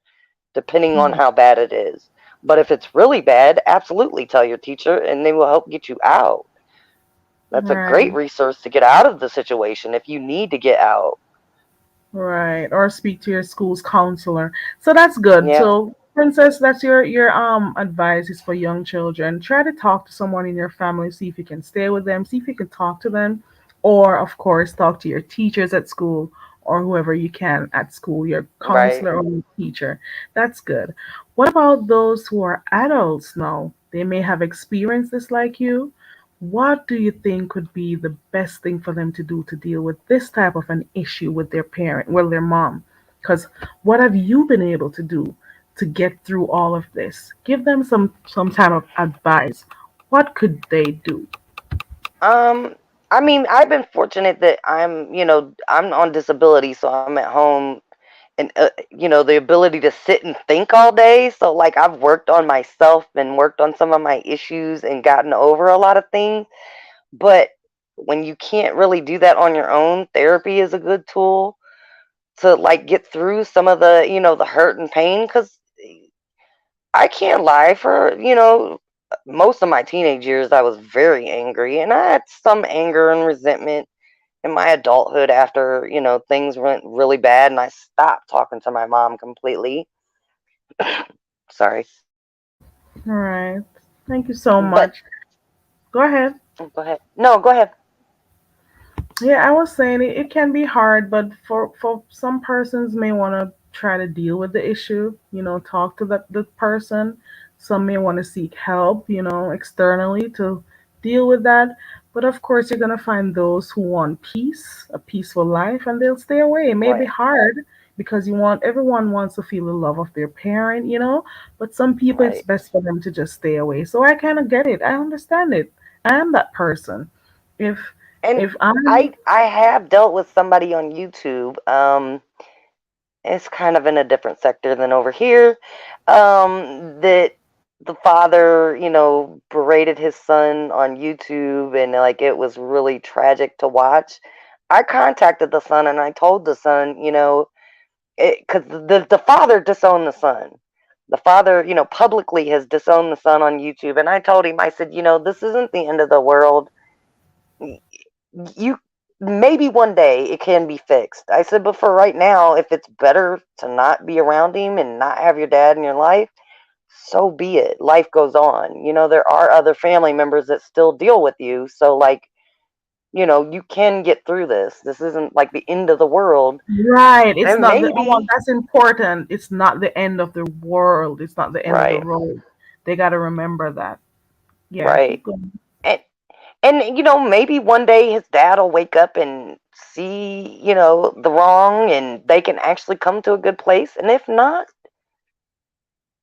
depending on Hmm. how bad it is. But if it's really bad, absolutely tell your teacher and they will help get you out. That's a great Right. resource to get out of the situation if you need to get out. Right, or speak to your school's counselor. So that's good. Yeah, So, Princess, that's your advice is for young children. Try to talk to someone in your family, see if you can stay with them, see if you can talk to them, or of course, talk to your teachers at school or whoever you can at school, your right. counselor or your teacher. That's good. What about those who are adults now? They may have experienced this like you. What do you think could be the best thing for them to do to deal with this type of an issue with their parent, well, their mom? Because what have you been able to do to get through all of this? Give them some type of advice. What could they do? Um, I mean, I've been fortunate that I'm on disability, so I'm at home and the ability to sit and think all day. So like I've worked on myself and worked on some of my issues and gotten over a lot of things. But when you can't really do that on your own, therapy is a good tool to like get through some of the, the hurt and pain. Because I can't lie, for, most of my teenage years, I was very angry and I had some anger and resentment in my adulthood after, things went really bad and I stopped talking to my mom completely. Sorry. All right. Thank you so But much. Go ahead. go ahead. No, go ahead. Yeah, I was saying it can be hard, but for some persons may want to try to deal with the issue, talk to the person. Some may want to seek help, externally to deal with that. But of course, you're gonna find those who want peace, a peaceful life, and they'll stay away. It may be Right, hard because everyone wants to feel the love of their parent. But some people, it's right. best for them to just stay away. So I kind of get it. I understand it. I am that person. If And if I'm I have dealt with somebody on YouTube. It's kind of in a different sector than over here. That the father, berated his son on YouTube, and like it was really tragic to watch. I contacted the son and I told the son, because the father disowned the son. The father, publicly has disowned the son on YouTube, and I told him, I said, this isn't the end of the world. You maybe one day it can be fixed. I said, but for right now, if it's better to not be around him and not have your dad in your life, so be it. Life goes on. There are other family members that still deal with you. So, like, you can get through this. This isn't like the end of the world. right, it's And not the oh, well, maybe, that's important. It's not the end of the world. It's not the end of the right, road. They got to remember that. Yeah, right. keep going. And, maybe one day his dad will wake up and see, the wrong and they can actually come to a good place. And if not,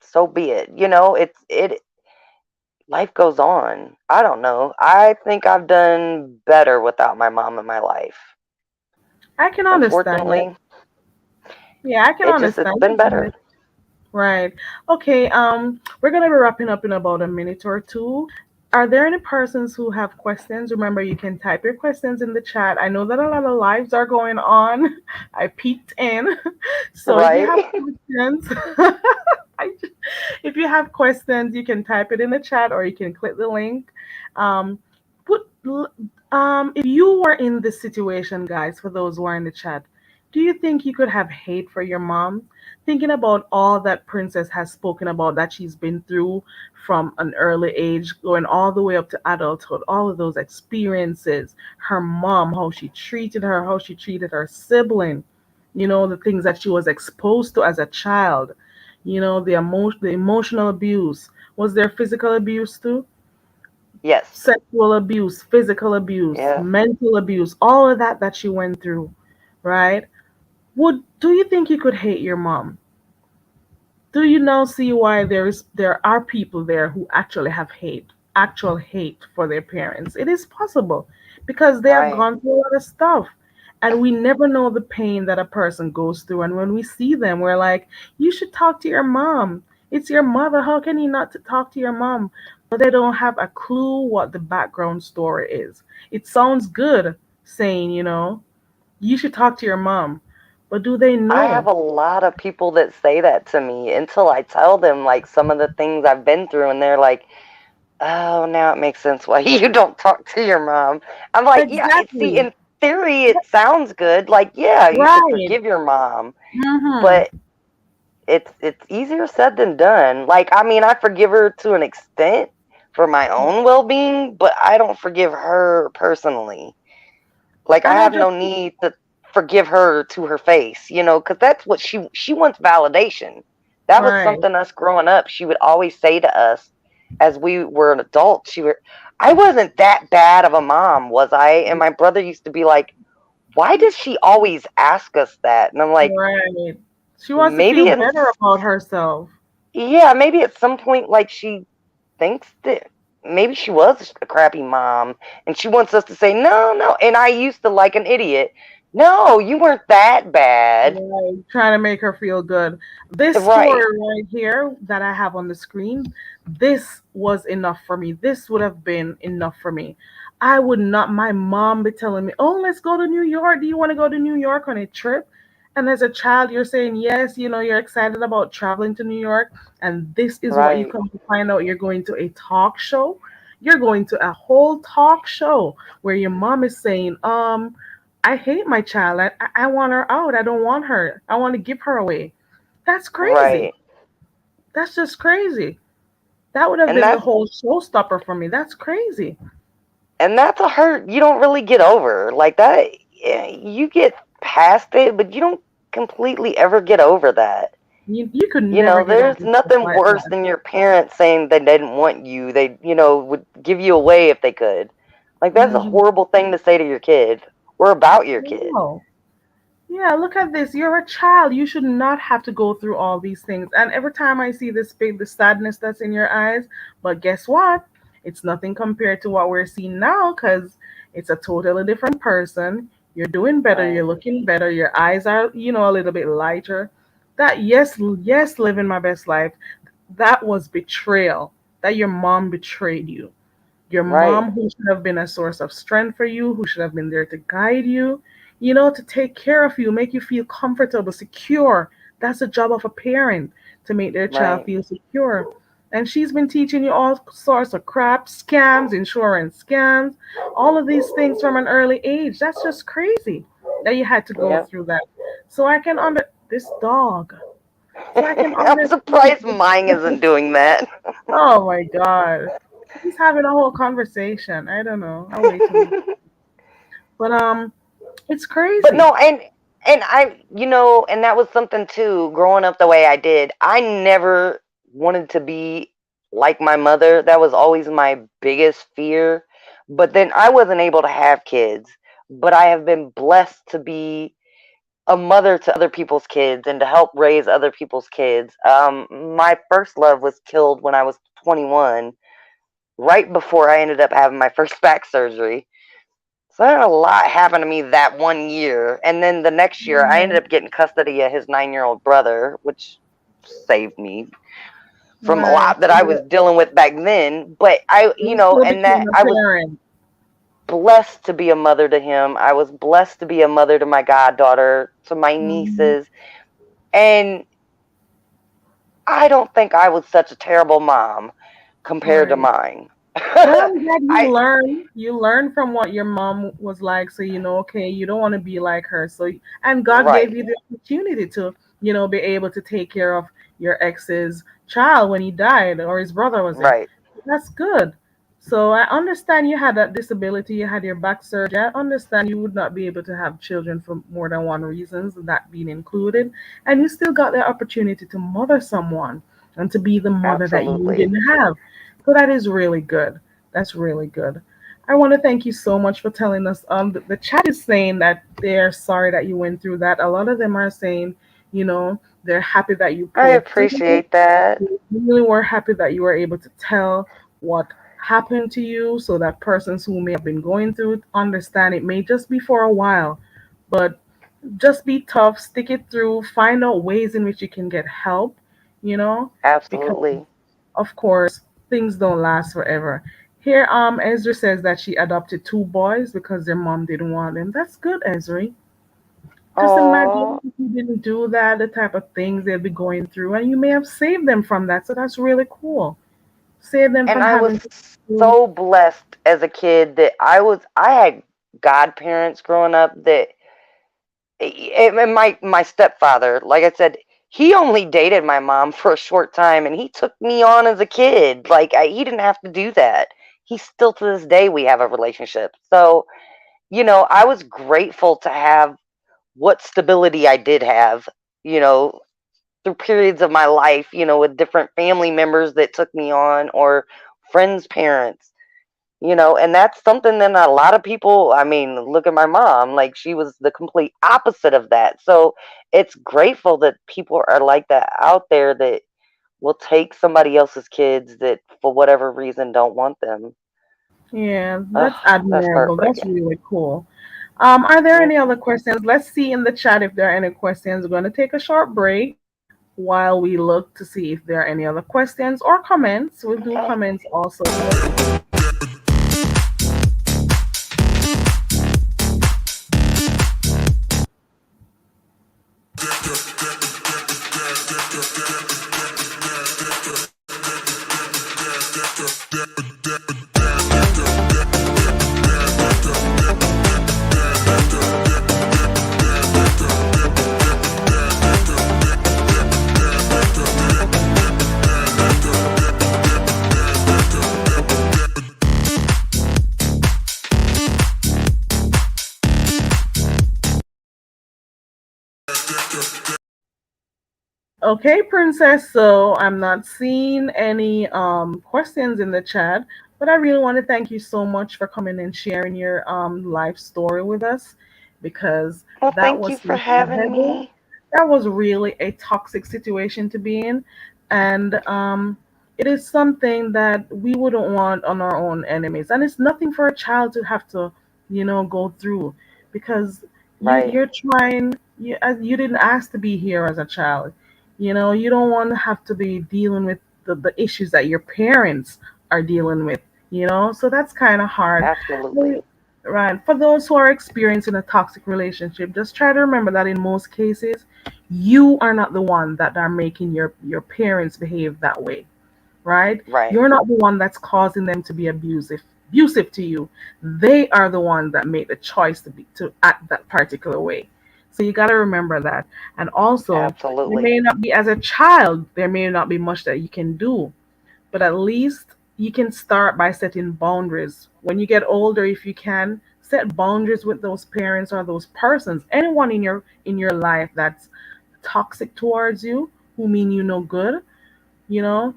so be it. Life goes on. I don't know. I think I've done better without my mom in my life. I can understand it. Unfortunately, Yeah, I can it's understand been better. it. Right. Okay, we're gonna be wrapping up in about a minute or two. Are there any persons who have questions? Remember, you can type your questions in the chat. I know that a lot of lives are going on. I peeked in. So if you have Right? questions, I, if you have questions, you can type it in the chat or you can click the link. Um, put, if you were in this situation, guys, for those who are in the chat, do you think you could have hate for your mom? Thinking about all that Princess has spoken about that she's been through from an early age, going all the way up to adulthood, all of those experiences, her mom, how she treated her, how she treated her sibling, the things that she was exposed to as a child, the emotional abuse. Was there physical abuse too? Yes. Sexual abuse, physical abuse, Yeah. mental abuse, all of that she went through, right? Would do you think you could hate your mom? Do you now see why there are people there who actually have actual hate for their parents? It is possible because they have Right. gone through a lot of stuff. And we never know the pain that a person goes through. And when we see them, we're like, you should talk to your mom. It's your mother. How can you not to talk to your mom? But they don't have a clue what the background story is. It sounds good saying, you should talk to your mom. But do they I have know? a lot of people that say that to me until I tell them like some of the things I've been through, and they're like, "Oh, now it makes sense why you don't talk to your mom." I'm like, "Yeah, see, Exactly. in theory, it sounds good. Like, yeah, you should Right. forgive your mom, Mm-hmm. but it's easier said than done. Like, I mean, I forgive her to an extent for my own well-being, but I don't forgive her personally. Like, I And I have no just need to forgive her to her face, because that's what she wants validation. That was right, something us growing up. She would always say to us as we were an adult. I wasn't that bad of a mom, was I? And my brother used to be like, "Why does she always ask us that?" And I'm like, right. She wants to feel maybe in better about herself. yeah, maybe at some point, like she thinks that maybe she was a crappy mom and she wants us to say, no, no. And I used to, like an idiot, no, you weren't that bad. Right, trying to make her feel good. This Right, story right here that I have on the screen, this was enough for me. This would have been enough for me. I would not, my mom be telling me, oh, let's go to New York. Do you want to go to New York on a trip? And as a child, you're saying, yes, you're excited about traveling to New York. And this is what you right, come to find out. You're going to a talk show. You're going to a whole talk show where your mom is saying, I hate my child. I want her out. I don't want her. I want to give her away. That's crazy. right. That's just crazy. That would have And been the that's whole showstopper for me. That's crazy. And that's a hurt you don't really get over. Like that, you get past it, but you don't completely ever get over that. You could never get There's over stuff nothing like worse that. than your parents saying they didn't want you. They, would give you away if they could. Like, that's a Hmm. horrible thing to say to your kid or about your kid. Wow. Yeah, look at this. You're a child. You should not have to go through all these things. And every time I see this big, the sadness that's in your eyes, but guess what? It's nothing compared to what we're seeing now because it's a totally different person. You're doing better. You're Right, looking better. Your eyes are, a little bit lighter. That, yes, yes, living my best life. That was betrayal. That your mom betrayed you. Your right, mom, who should have been a source of strength for you, who should have been there to guide you, to take care of you, make you feel comfortable, secure. That's the job of a parent, to make their child right. feel secure. And she's been teaching you all sorts of crap, scams, insurance scams, all of these things from an early age. That's just crazy that you had to go Yep. through that. So I can under this dog. So I can I'm understand. surprised mine isn't doing that. Oh my God. He's having a whole conversation. I don't know. I'll wait till he. But it's But crazy. no, and and that was something too. Growing up the way I did, I never wanted to be like my mother. That was always my biggest fear. But then I wasn't able to have kids. But I have been blessed to be a mother to other people's kids and to help raise other people's kids. My first love was killed when I was 21, right before I ended up having my first back surgery. So I had a lot happen to me that one year. And then the next year, I ended Mhm. up getting custody of his 9-year-old brother, which saved me from a Right. lot that I was dealing with back then. But You still and that became a I was parent. blessed to be a mother to him. I was blessed to be a mother to my goddaughter, to my Mhm. nieces. And I don't think I was such a terrible mom compared to Right. mine. Well, I'm glad you I learn. You learn from what your mom was like, so you know, okay, you don't want to be like her. So, and God gave right, you the opportunity to, be able to take care of your ex's child when he died, or his brother was it? right, That's good. So I understand you had that disability, you had your back surgery. I understand you would not be able to have children for more than one reasons, that being included, and you still got the opportunity to mother someone and to be the mother that you absolutely. didn't have. So that is really good. That's really good. I want to thank you so much for telling us. The chat is saying that they're sorry that you went through that. A lot of them are saying, they're happy that you I pulled through. appreciate that. They really were happy that you were able to tell what happened to you, so that persons who may have been going through it understand it may just be for a while, but just be tough, stick it through, find out ways in which you can get help, you know, because Absolutely. of course, things don't last forever. Here, Ezra says that she adopted two boys because their mom didn't want them. That's good, Ezra. Just imagine Oh, if you didn't do that, the type of things they'd be going through, and you may have saved them from that. So that's really cool. Save them and from I was having to do. so blessed as a kid that I had godparents growing up that and my stepfather, like I said, he only dated my mom for a short time and he took me on as a kid. Like he didn't have to do that. He still to this day we have a relationship. So, I was grateful to have what stability I did have, you know, through periods of my life, with different family members that took me on or friends' parents, and that's something that a lot of people, I mean, look at my mom, like she was the complete opposite of that. So it's grateful that people are like that out there that will take somebody else's kids that for whatever reason don't want them. Yeah, Ugh, that's that's admirable. That's heartbreaking. really cool. Are there Yep. any other questions? Let's see in the chat if there are any questions. We're going to take a short break while we look to see if there are any other questions or comments. We'll do Okay. comments also. Okay, Princess. So I'm not seeing any questions in the chat, but I really want to thank you so much for coming and sharing your life story with us because Well, that thank you was for something having heavy. me. That was really a toxic situation to be in, and it is something that we wouldn't want on our own enemies, and it's nothing for a child to have to, go through because Right, you're trying. You didn't ask to be here as a child. You don't want to have to be dealing with the issues that your parents are dealing with, so that's kind of hard. absolutely. Well, right. For those who are experiencing a toxic relationship, just try to remember that in most cases, you are not the one that are making your parents behave that way, right? Right, You're not the one that's causing them to be abusive to you. They are the ones that make the choice to act that particular way. So you got to remember that. And also, there absolutely. may not be as a child, there may not be much that you can do, but at least you can start by setting boundaries. When you get older, if you can, set boundaries with those parents or those persons, anyone in your life that's toxic towards you, who mean you no good.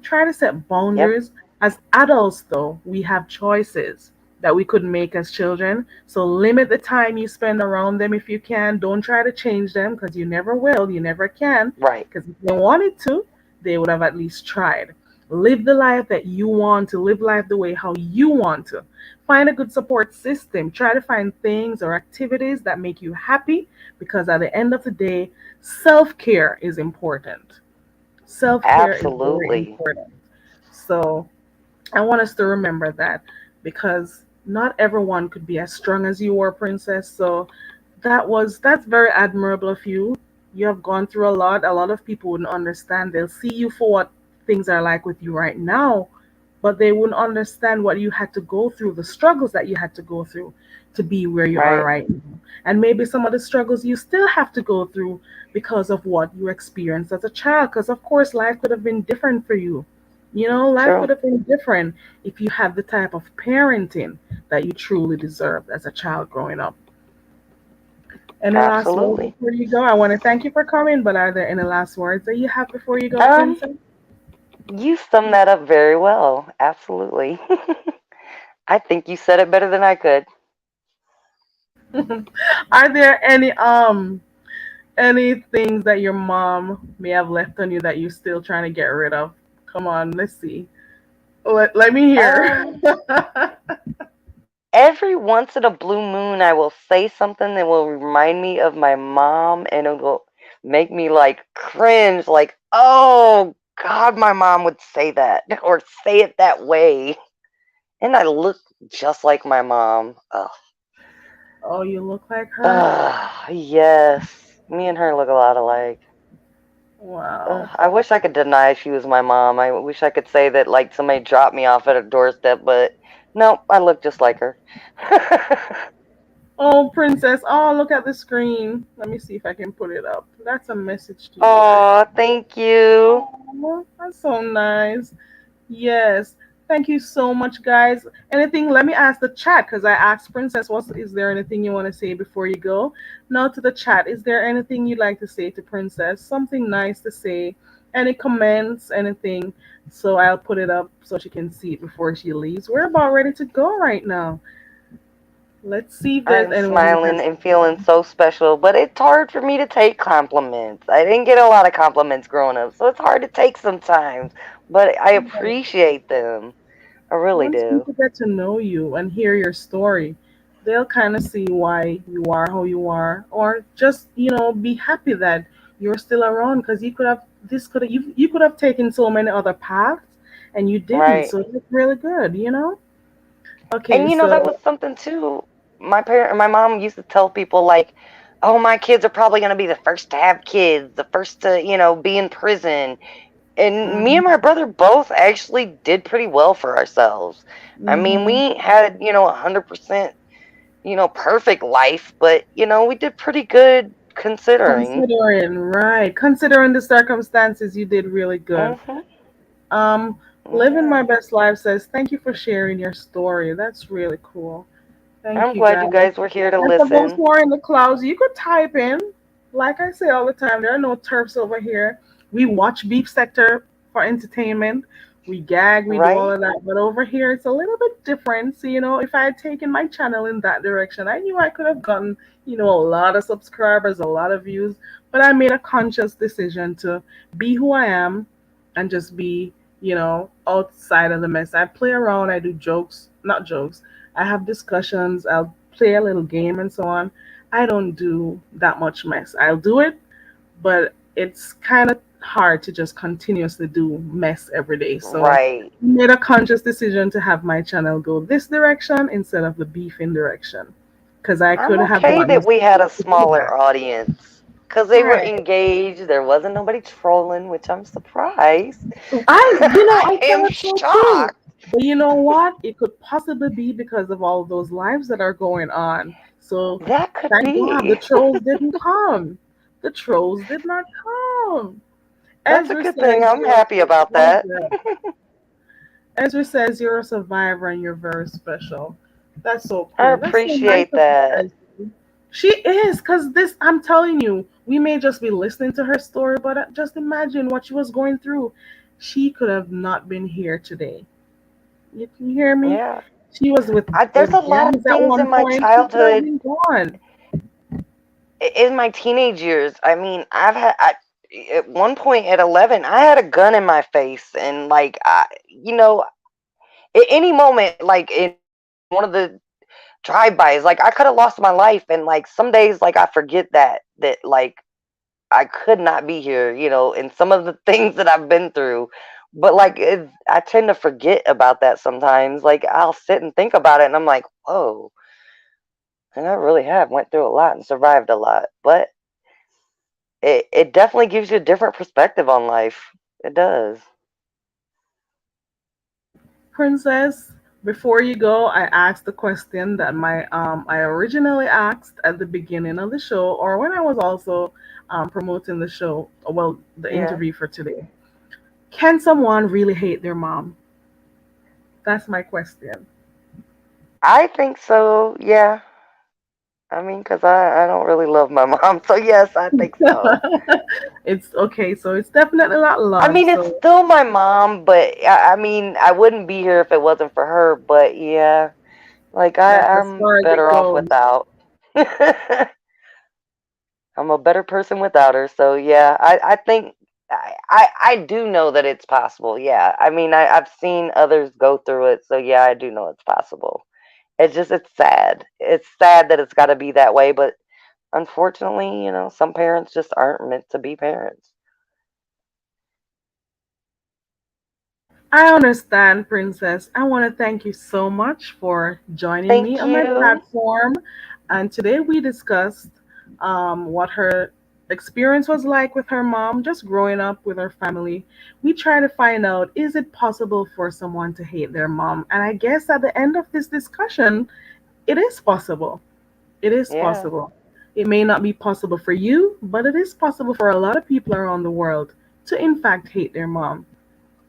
Try to set Yep, boundaries. As adults, though, we have choices that we couldn't make as children. So limit the time you spend around them if you can. Don't try to change them because you never will. You never can. right, Because if they wanted to, they would have at least tried. Live the life that you want to. Live life the way how you want to. Find a good support system. Try to find things or activities that make you happy because at the end of the day, self care is important. Self care is very absolutely. important. So I want us to remember that because not everyone could be as strong as you were, Princess. So that's very admirable of you. You have gone through a lot. A lot of people wouldn't understand. They'll see you for what things are like with you right now, but they wouldn't understand what you had to go through, the struggles that you had to go through to be where you are Right, right now. And maybe some of the struggles you still have to go through because of what you experienced as a child. Because, of course, life could have been different for you. Life true. could have been different if you had the type of parenting that you truly deserved as a child growing up. Any last words Absolutely. before you go? I want to thank you for coming, but are there any last words that you have before you go, Um, Princess? you summed that up very well. Absolutely. I think you said it better than I could. Are there any things that your mom may have left on you that you're still trying to get rid of? Come on, let's see. Let me hear. Um, every once in a blue moon, I will say something that will remind me of my mom, and it will make me like cringe, like, oh God, my mom would say that or say it that way. And I look just like my mom. Ugh. Oh, you look like her? Ugh, yes. Me and her look a lot alike. Wow. I wish I could deny she was my mom. I wish I could say that like somebody dropped me off at a doorstep, but nope, I look just like her. Oh, Princess. Oh, look at the screen. Let me see if I can put it up. That's a message to you right Oh, thank you. now. That's so nice. Yes. Thank you so much, guys. Anything, let me ask the chat because I asked Princess, is there anything you want to say before you go? Now to the chat. Is there anything you'd like to say to Princess? Something nice to say? Any comments? Anything? So I'll put it up so she can see it before she leaves. We're about ready to go right now. Let's see if there's I'm anyone who smiling has. and feeling so special, but it's hard for me to take compliments. I didn't get a lot of compliments growing up, so it's hard to take sometimes, but I appreciate them. I really Once do. people get to know you and hear your story, they'll kind of see why you are how you are, or just be happy that you're still around because you could have taken so many other paths and you didn't. Right. So it's really good. Okay, And that was so something too. My mom used to tell people like, "Oh, my kids are probably going to be the first to have kids, the first to, be in prison." And me and my brother both actually did pretty well for ourselves. I mean, mm-hmm. we had, 100%, perfect life, but, we did pretty good considering. Considering the circumstances, you did really good. Mhm. Um, Living Yeah. my best life says thank you for sharing your story. That's really cool. Thank I'm you, glad you guys. guys were here to And for those listen. who are in the clouds, you could type in. Like I say all the time, there are no turfs over here. We watch Beef Sector for entertainment. We gag, we do all Right? of that. But over here, it's a little bit different. So, if I had taken my channel in that direction, I knew I could have gotten, a lot of subscribers, a lot of views. But I made a conscious decision to be who I am and just be, outside of the mess. I play around, I do jokes, not jokes. I have discussions, I'll play a little game and so on. I don't do that much mess. I'll do it, but it's kind of hard to just continuously do mess every day. So Right. I made a conscious decision to have my channel go this direction instead of the beefing direction because I I'm could have okay gotten that we had a smaller feedback. audience because they were Right. engaged. There wasn't nobody trolling, which I'm surprised. I I am thought so too. shocked. But you know what? It could possibly be because of all those lives that are going on. So That could thank God the be. trolls didn't come. The trolls did not come. That's a Ezra good thing. says I'm you're a happy about that. survivor. Ezra says you're a survivor and you're very special. That's so I cool. That's so nice appreciate of you, that. Ezra. She is, because this, I'm telling you, we may just be listening to her story, but just imagine what she was going through. She could have not been here today. You can hear me? Yeah. She was There's with a lot of gangs at things one in my point. She could have childhood, been gone. in my teenage years. I mean, at one point at 11, I had a gun in my face, and like, at any moment, like in one of the drive-bys, like I could have lost my life, and like some days, like I forget that like I could not be here, and some of the things that I've been through. But like, I tend to forget about that sometimes. Like, I'll sit and think about it, and I'm like, whoa, and I really have went through a lot and survived a lot. But it definitely gives you a different perspective on life. It does. Princess, before you go, I asked the question that I originally asked at the beginning of the show, or when I was also promoting the show, well, the Yeah, interview for today. Can someone really hate their mom? That's my question. I think so. Yeah, I mean, because I don't really love my mom, so yes, I think so. It's okay, so it's definitely not I love. mean, it's So still my mom, but I mean, I wouldn't be here if it wasn't for her. But yeah, like that's as I'm far as it better off goes. without. I'm a better person without her. So yeah, I think I do know that it's possible. Yeah, I mean, I've seen others go through it, so yeah, I do know it's possible. It's sad. It's sad that it's got to be that way, but unfortunately, some parents just aren't meant to be parents. I understand, Princess. I want to thank you so much for joining me Thank on my you. platform. And today we discussed what her experience was like with her mom, just growing up with her family. We try to find out, is it possible for someone to hate their mom? And I guess at the end of this discussion, it is possible. It is Yeah, possible. It may not be possible for you, but it is possible for a lot of people around the world to, in fact, hate their mom.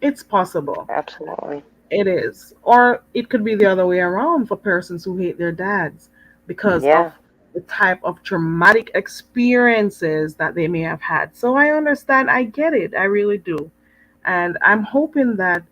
It's possible. absolutely. It is. Or it could be the other way around for persons who hate their dads because of Yeah, the type of traumatic experiences that they may have had. So I understand. I get it. I really do. And I'm hoping that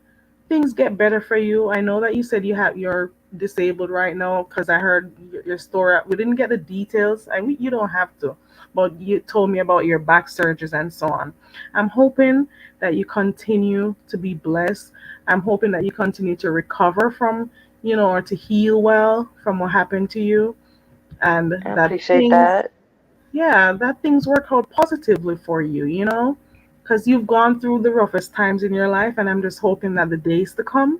things get better for you. I know that you said you're disabled right now because I heard your story. We didn't get the details. You don't have to, but you told me about your back surgeries and so on. I'm hoping that you continue to be blessed. I'm hoping that you continue to recover from, or to heal well from what happened to you, and I that appreciate things, that. yeah, that things work out positively for you, because you've gone through the roughest times in your life, and I'm just hoping that the days to come,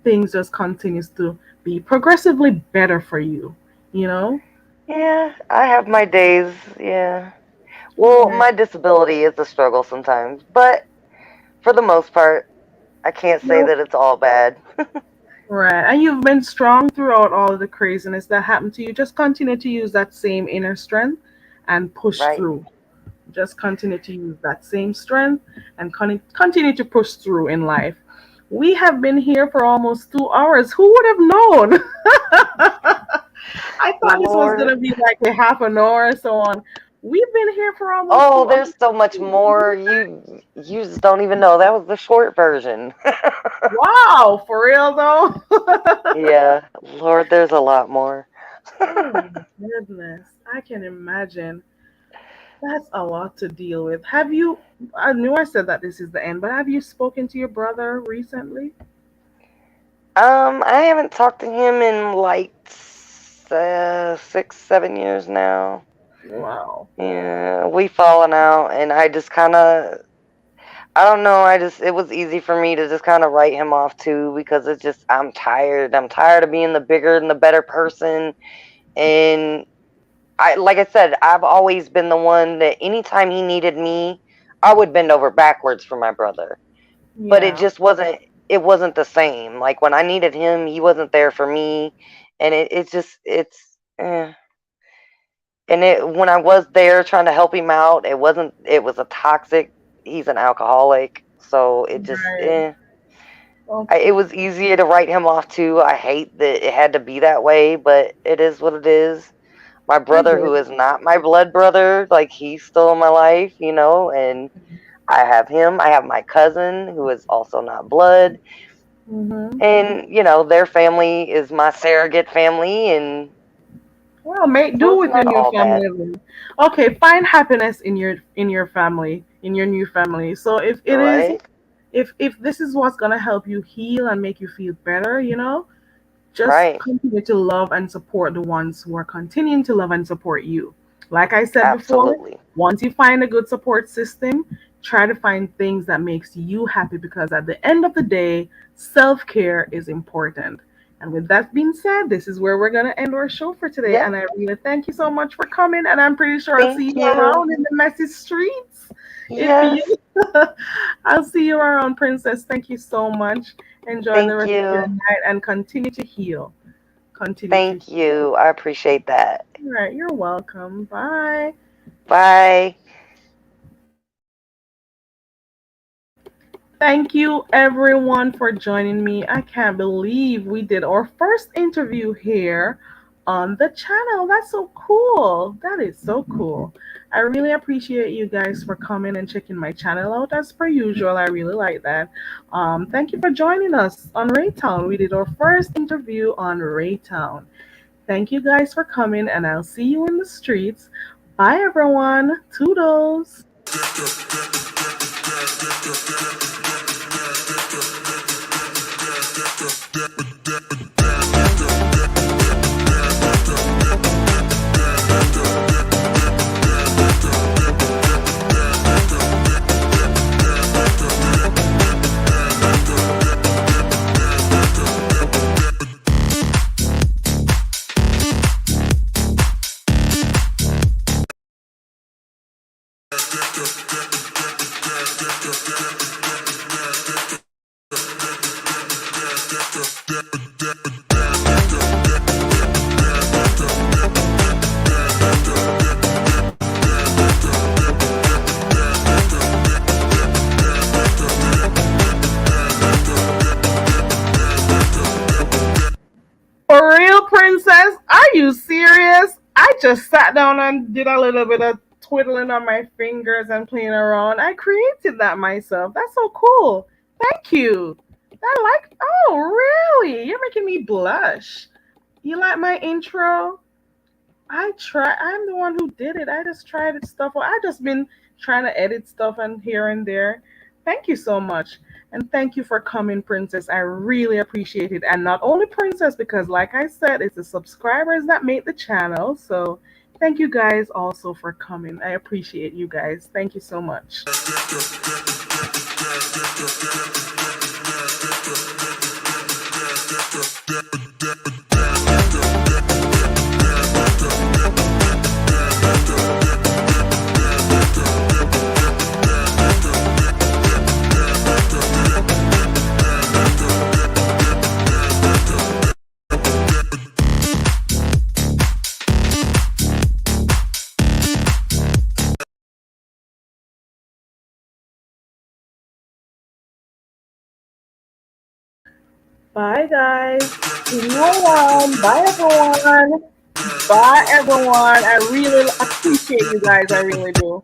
things just continues to be progressively better for you, you know? Yeah, I have my days. Yeah. Well, Right. my disability is a struggle sometimes, but for the most part, I can't say Well, that it's all bad. right. And you've been strong throughout all of the craziness that happened to you. Just continue to use that same inner strength and push Right. through. Just continue to use that same strength and continue to push through in life. We have been here for almost 2 hours. Who would have known? I thought this was going Lord. to be like a half an hour or so on. We've been here for almost Oh, two. there's so much more. You just don't even know. That was the short version. Wow, for real though. Yeah, Lord, there's a lot more. Oh my goodness, I can imagine. That's a lot to deal with. Have you? I knew I said that this is the end, but have you spoken to your brother recently? I haven't talked to him in like 6, 7 years now. Wow. Yeah, we fallen out, and I just kind of, I don't know. It was easy for me to just kind of write him off too because it's just, I'm tired. I'm tired of being the bigger and the better person. And like I said, I've always been the one that anytime he needed me, I would bend over backwards for my brother. But Yeah. it wasn't the same. Like when I needed him, he wasn't there for me. And and when I was there trying to help him out, it was a toxic, he's an alcoholic. So Right. it Okay. was easier to write him off too. I hate that it had to be that way, but it is what it is. My I brother, get who it. is not my blood brother, like he's still in my life, and I have him. I have my cousin, who is also not blood. Mm-hmm. And, their family is my surrogate family. And Well, make so do it's within not your all bad. family then. Okay, find happiness in your family, in your new family. So if it is, Right? if this is what's gonna help you heal and make you feel better, just Right. continue to love and support the ones who are continuing to love and support you. Like I said before, Absolutely. once you find a good support system, try to find things that makes you happy because at the end of the day, self-care is important. And with that being said, this is where we're going to end our show for today. Yep. And I really thank you so much for coming. And I'm pretty sure I'll see Thank you you. around in the messy streets. If you, Yes. I'll see you around, Princess. Thank you so much. Enjoy the Thank rest of your you. night and continue to heal. Continue to Thank heal. you. I appreciate that. All right, you're welcome. Bye. Bye. Thank you, everyone, for joining me. I can't believe we did our first interview here on the channel. That's so cool. That is so cool. I really appreciate you guys for coming and checking my channel out as per usual. I really like that. Thank you for joining us on Raytown. We did our first interview on Raytown. Thank you guys for coming, and I'll see you in the streets. Bye, everyone. Toodles. For real, princess? Are you serious? I just sat down and did a little bit of twiddling on my fingers and playing around. I created that myself. That's so cool. Thank you. I like. Oh, really? You're making me blush. You like my intro? I try. I'm the one who did it. I just tried it stuff. I just been trying to edit stuff and here and there. Thank you so much, and thank you for coming, Princess. I really appreciate it. And not only Princess, because like I said, it's the subscribers that make the channel. So thank you guys also for coming. I appreciate you guys. Thank you so much. Bye, guys. See you around. Bye, everyone. Bye, everyone. I really appreciate you guys. I really do.